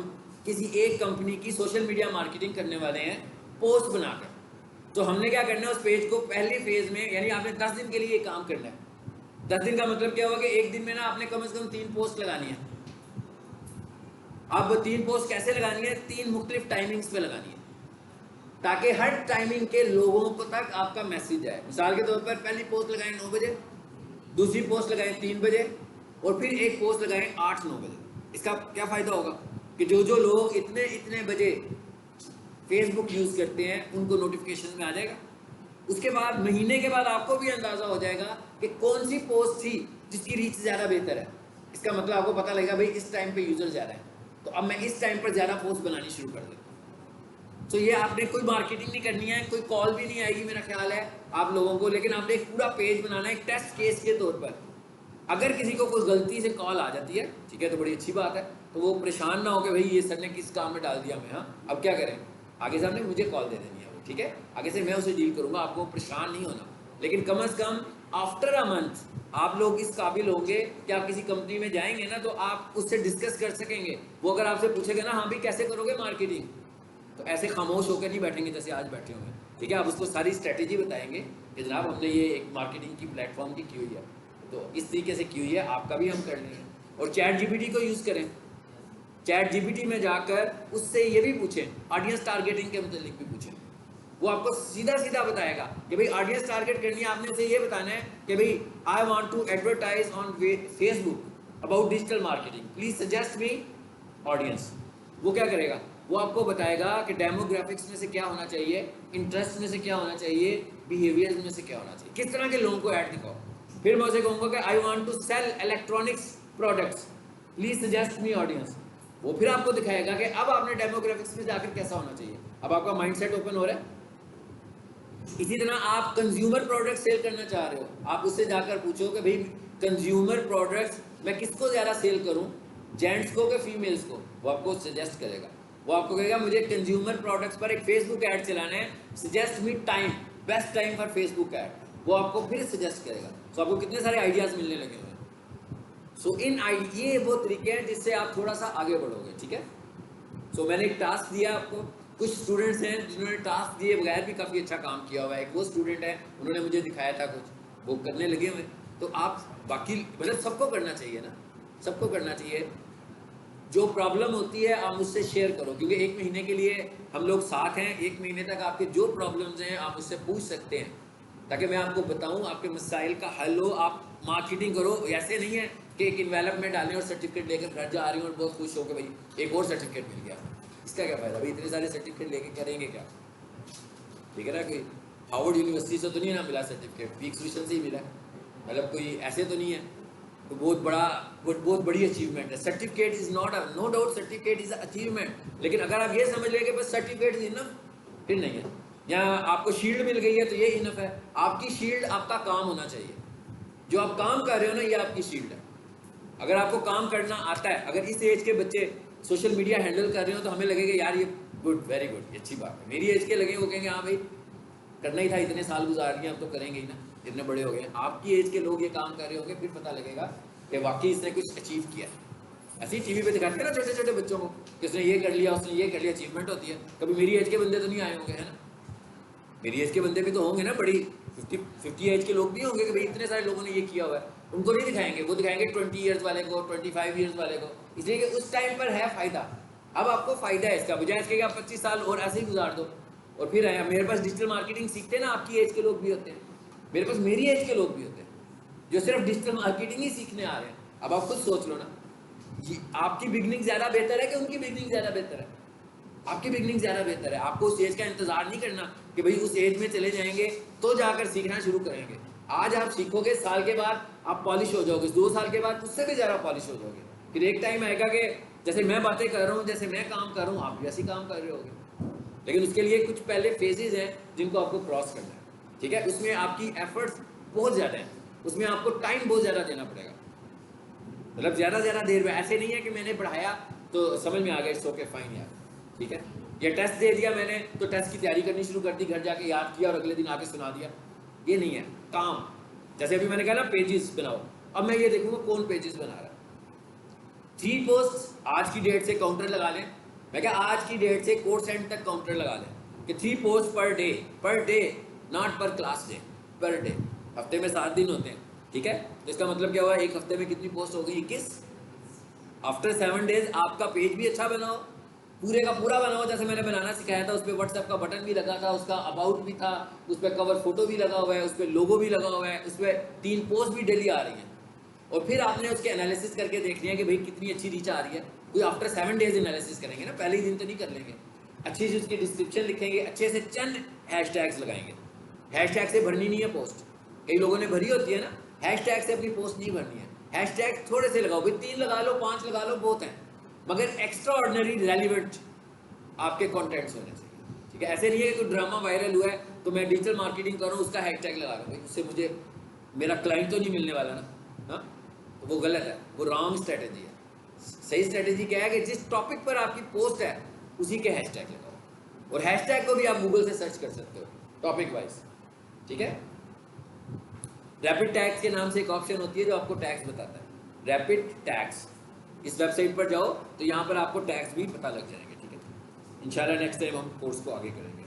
किसी एक कंपनी की सोशल मीडिया मार्केटिंग करने वाले हैं पोस्ट बनाकर। तो हमने क्या करना है, उस पेज को पहली फेज में, यानी आपने 10 दिन के लिए काम करना है। 10 दिन का मतलब क्या होगा कि एक दिन में ना आपने कम से कम 3 पोस्ट लगानी है। अब 3 पोस्ट कैसे लगानी है? 3 मुख्तलिफ टाइमिंग्स पे लगानी है, ताकि हर टाइमिंग के लोगों को तक आपका मैसेज जाए। मिसाल के तौर पर पहली पोस्ट लगाएं 9 बजे, दूसरी पोस्ट लगाएं 3 बजे, और फिर एक पोस्ट लगाएं 8-9 बजे। इसका क्या फ़ायदा होगा कि जो जो लोग इतने इतने बजे फेसबुक यूज़ करते हैं उनको नोटिफिकेशन में आ जाएगा। उसके बाद महीने के बाद आपको भी अंदाज़ा हो जाएगा कि कौन सी पोस्ट थी जिसकी रीच ज़्यादा बेहतर है। इसका मतलब आपको पता लगेगा भाई इस टाइम पे यूज़र ज़्यादा है, तो अब मैं इस टाइम पर ज़्यादा पोस्ट बनानी शुरू कर देता हूँ। तो ये आपने कोई मार्केटिंग नहीं करनी है, कोई कॉल भी नहीं आएगी मेरा ख्याल है आप लोगों को, लेकिन आपने एक पूरा पेज बनाना है एक टेस्ट केस के तौर पर। अगर किसी को कोई गलती से कॉल आ जाती है, ठीक है, तो बड़ी अच्छी बात है, तो वो परेशान ना हो कि भाई ये सर ने किस काम में डाल दिया हमें, हाँ अब क्या करें, आगे से आपने मुझे कॉल दे देनी है वो, ठीक है, आगे से मैं उसे डील करूँगा, आपको परेशान नहीं होना। लेकिन कम अज़ कम आफ्टर अ मंथ आप लोग इस काबिल होंगे कि आप किसी कंपनी में जाएंगे ना तो आप उससे डिस्कस कर सकेंगे। वो अगर आपसे पूछेगा ना हाँ भी कैसे करोगे मार्केटिंग, तो ऐसे खामोश होकर नहीं बैठेंगे जैसे आज बैठे हुए, ठीक है। आप उसको सारी स्ट्रेटेजी बताएंगे कि जनाब हमने ये एक मार्केटिंग की प्लेटफॉर्म की हुई है, तो इस तरीके से की हुई है, आपका भी हम कर लेंगे। और चैट जीपीटी को यूज़ करें, चैट जीपीटी में जाकर उससे ये भी पूछें, ऑडियंस टारगेटिंग के मतलब भी पूछें, वो आपको सीधा सीधा बताएगा कि भाई ऑडियंस टारगेट करनी है, आपने उसे ये बताना है कि भाई I want to advertise on Facebook about digital marketing, please suggest me audience. वो क्या करेगा, वो आपको बताएगा कि डेमोग्राफिक्स में से क्या होना चाहिए, इंटरेस्ट में से क्या होना चाहिए, बिहेवियर में से क्या होना चाहिए, किस तरह के लोगों को ऐड दिखाओ। फिर मैं उसे कहूँगा कि I want to sell electronics products, please suggest me audience. वो फिर आपको दिखाएगा कि अब आपने डेमोग्राफिक्स में जाकर कैसा होना चाहिए। अब आपका माइंडसेट ओपन हो रहा है। इसी तरह आप कंज्यूमर प्रोडक्ट सेल करना चाह रहे हो, आप उससे जाकर पूछो कि भाई कंज्यूमर प्रोडक्ट्स मैं किसको ज़्यादा सेल करूं, जेंट्स को कि फीमेल्स को। वो आपको सजेस्ट करेगा, वो आपको कहेगा मुझे कंज्यूमर प्रोडक्ट्स पर एक फेसबुक ऐड चलाना है, suggest me time, best time for Facebook ad, वो आपको फिर सजेस्ट करेगा। तो आपको कितने सारे आइडियाज़ मिलने लगे हुए हैं। सो ये वो तरीके हैं जिससे आप थोड़ा सा आगे बढ़ोगे, ठीक है। सो मैंने एक टास्क दिया आपको, कुछ स्टूडेंट्स हैं जिन्होंने टास्क दिए बगैर भी काफ़ी अच्छा काम किया हुआ है। एक वो स्टूडेंट है, उन्होंने मुझे दिखाया था कुछ, वो करने लगे हुए। तो आप बाकी मतलब सबको करना चाहिए ना, सबको करना चाहिए। जो प्रॉब्लम होती है आप मुझसे शेयर करो, क्योंकि 1 महीने के लिए हम लोग साथ हैं। 1 महीने तक आपके जो प्रॉब्लम्स हैं आप मुझसे पूछ सकते हैं, ताकि मैं आपको बताऊं, आपके मसाइल का हल हो। आप मार्केटिंग करो, ऐसे नहीं है कि एक इन्वेलप में डालें और सर्टिफिकेट लेकर घर जा रही हूँ और बहुत खुश हो कि भाई एक और सर्टिफिकेट मिल गया। इसका क्या फ़ायदा भाई, इतने सारे सर्टिफिकेट लेके करेंगे क्या, ठीक है ना। कि हार्वर्ड यूनिवर्सिटी से तो नहीं ना मिला सर्टिफिकेट, पीक्स मिशन से ही मिला, मतलब कोई ऐसे तो नहीं है। तो बहुत बड़ी अचीवमेंट है। Certificate is not a, no doubt certificate is achievement, लेकिन अगर आप ये समझ लें कि बस सर्टिफिकेट इज इनफ, फिर नहीं है। या आपको शील्ड मिल गई है तो ये इनफ है। आपकी शील्ड आपका काम होना चाहिए, जो आप काम कर रहे हो ना ये आपकी शील्ड है। अगर आपको काम करना आता है, अगर इस एज के बच्चे सोशल मीडिया हैंडल कर रहे हो तो हमें लगेगा यार ये गुड, वेरी गुड, अच्छी बात है। मेरी एज के लगे वो कहेंगे हाँ भाई करना ही था, इतने साल गुजार दिए, अब तो करेंगे ही ना, इतने बड़े हो गए। आपकी एज के लोग ये काम कर रहे होंगे, फिर पता लगेगा कि वाकई इसने कुछ अचीव किया। ऐसे ही टीवी पे दिखाते हैं ना छोटे छोटे बच्चों को कि उसने ये कर लिया, उसने ये कर लिया, अचीवमेंट होती है। कभी मेरी एज के बंदे तो नहीं आए होंगे, है ना, मेरी एज के बंदे भी तो होंगे ना, बड़ी 50 एज के लोग भी होंगे कि भाई इतने सारे लोगों ने ये किया हुआ है। उनको नहीं दिखाएंगे, वो दिखाएंगे 20 ईयर्स वाले को, 25 ईयर्स वाले को, इसलिए कि उस टाइम पर है फ़ायदा। अब आपको फ़ायदा है इसका, बजाय इसके कि आप 25 साल और ऐसे ही गुजार दो और फिर आया। मेरे पास डिजिटल मार्केटिंग सीखते हैं ना, आपकी एज के लोग भी होते हैं, मेरे पास मेरी एज के लोग भी होते हैं जो सिर्फ डिजिटल मार्केटिंग ही सीखने आ रहे हैं। अब आप खुद सोच लो ना, आपकी बिगनिंग ज़्यादा बेहतर है कि उनकी बिगनिंग ज़्यादा बेहतर है? आपकी बिगनिंग ज़्यादा बेहतर है। आपको उस एज का इंतज़ार नहीं करना कि भाई उस एज में चले जाएंगे तो जाकर सीखना शुरू करेंगे। आज आप सीखोगे, साल के बाद आप पॉलिश हो जाओगे, 2 साल के बाद उससे भी ज़्यादा पॉलिश हो जाओगे। फिर एक टाइम आएगा कि जैसे मैं बातें कर रहा हूँ, जैसे मैं काम कर रहा हूँ, आप भी ऐसे काम कर रहे होगे। लेकिन उसके लिए कुछ पहले फेजेज हैं जिनको आपको क्रॉस करना है, ठीक है। उसमें आपकी एफर्ट्स बहुत ज़्यादा हैं, उसमें आपको टाइम बहुत ज़्यादा देना पड़ेगा। मतलब ज़्यादा देर में, ऐसे नहीं है कि मैंने पढ़ाया तो समझ में आ गया, इट्स ओके फाइन यार, ठीक है। ये टेस्ट दे दिया मैंने तो टेस्ट की तैयारी करनी शुरू कर दी, घर जाके याद किया और अगले दिन आके सुना दिया, ये नहीं है काम। जैसे अभी मैंने कहा ना पेजेस बनाओ, अब मैं ये देखूंगा कौन पेजेस बना रहा है, 3 पोस्ट आज की डेट से काउंटर लगा लें, मैं क्या आज की डेट से कोर्स एंड तक काउंटर लगा लें कि 3 पोस्ट पर डे, नॉट पर क्लास डे, पर डे। हफ्ते में 7 दिन होते हैं, ठीक है, तो इसका मतलब क्या हुआ, एक हफ्ते में कितनी पोस्ट हो गई, 21। आफ्टर 7 डेज आपका पेज भी अच्छा बनाओ, पूरे का पूरा बनाओ जैसे मैंने बनाना सिखाया था। उस पर व्हाट्सएप का बटन भी लगा था, उसका अबाउट भी था, उस पर कवर फोटो भी लगा हुआ है, उस पर लोगो भी लगा हुआ है, उस पर 3 पोस्ट भी डेली आ रही हैं। और फिर आपने उसके एनालिसिस करके देखनी है कि भाई कितनी अच्छी रीच आ रही है। कोई आफ्टर 7 डेज एनालिसिस करेंगे ना, पहले ही दिन तो नहीं कर लेंगे। अच्छी सी उसकी डिस्क्रिप्शन लिखेंगे, अच्छे से चंद हैशटैग्स लगाएंगे। हैशटैग से भरनी नहीं है पोस्ट, कई लोगों ने भरी होती है ना, हैशटैग से अपनी पोस्ट नहीं भरनी है। हैशटैग थोड़े से लगाओ भाई, 3 लगा लो, 5 लगा लो, बहुत हैं, मगर एक्स्ट्रा ऑर्डिनरी रेलिवेंट आपके कंटेंट्स होने चाहिए, ठीक है। ऐसे नहीं है कि कोई ड्रामा वायरल हुआ है तो मैं डिजिटल मार्केटिंग कर रहा हूँ उसका हैशटैग लगा रहा हूँ, भाई उससे मुझे मेरा क्लाइंट तो नहीं मिलने वाला ना, हाँ, तो वो गलत है, वो रॉन्ग स्ट्रेटेजी है। सही स्ट्रेटेजी क्या है कि जिस टॉपिक पर आपकी पोस्ट है उसी के हैशटैग लगाओ, और हैशटैग को भी आप गूगल से सर्च कर सकते हो टॉपिक वाइज, ठीक है। रैपिड टैग्स के नाम से एक ऑप्शन होती है जो आपको टैग्स बताता है, रैपिड टैग्स। इस वेबसाइट पर जाओ तो यहाँ पर आपको टैग्स भी पता लग जाएंगे, ठीक है। इंशाल्लाह नेक्स्ट टाइम हम कोर्स को आगे करेंगे।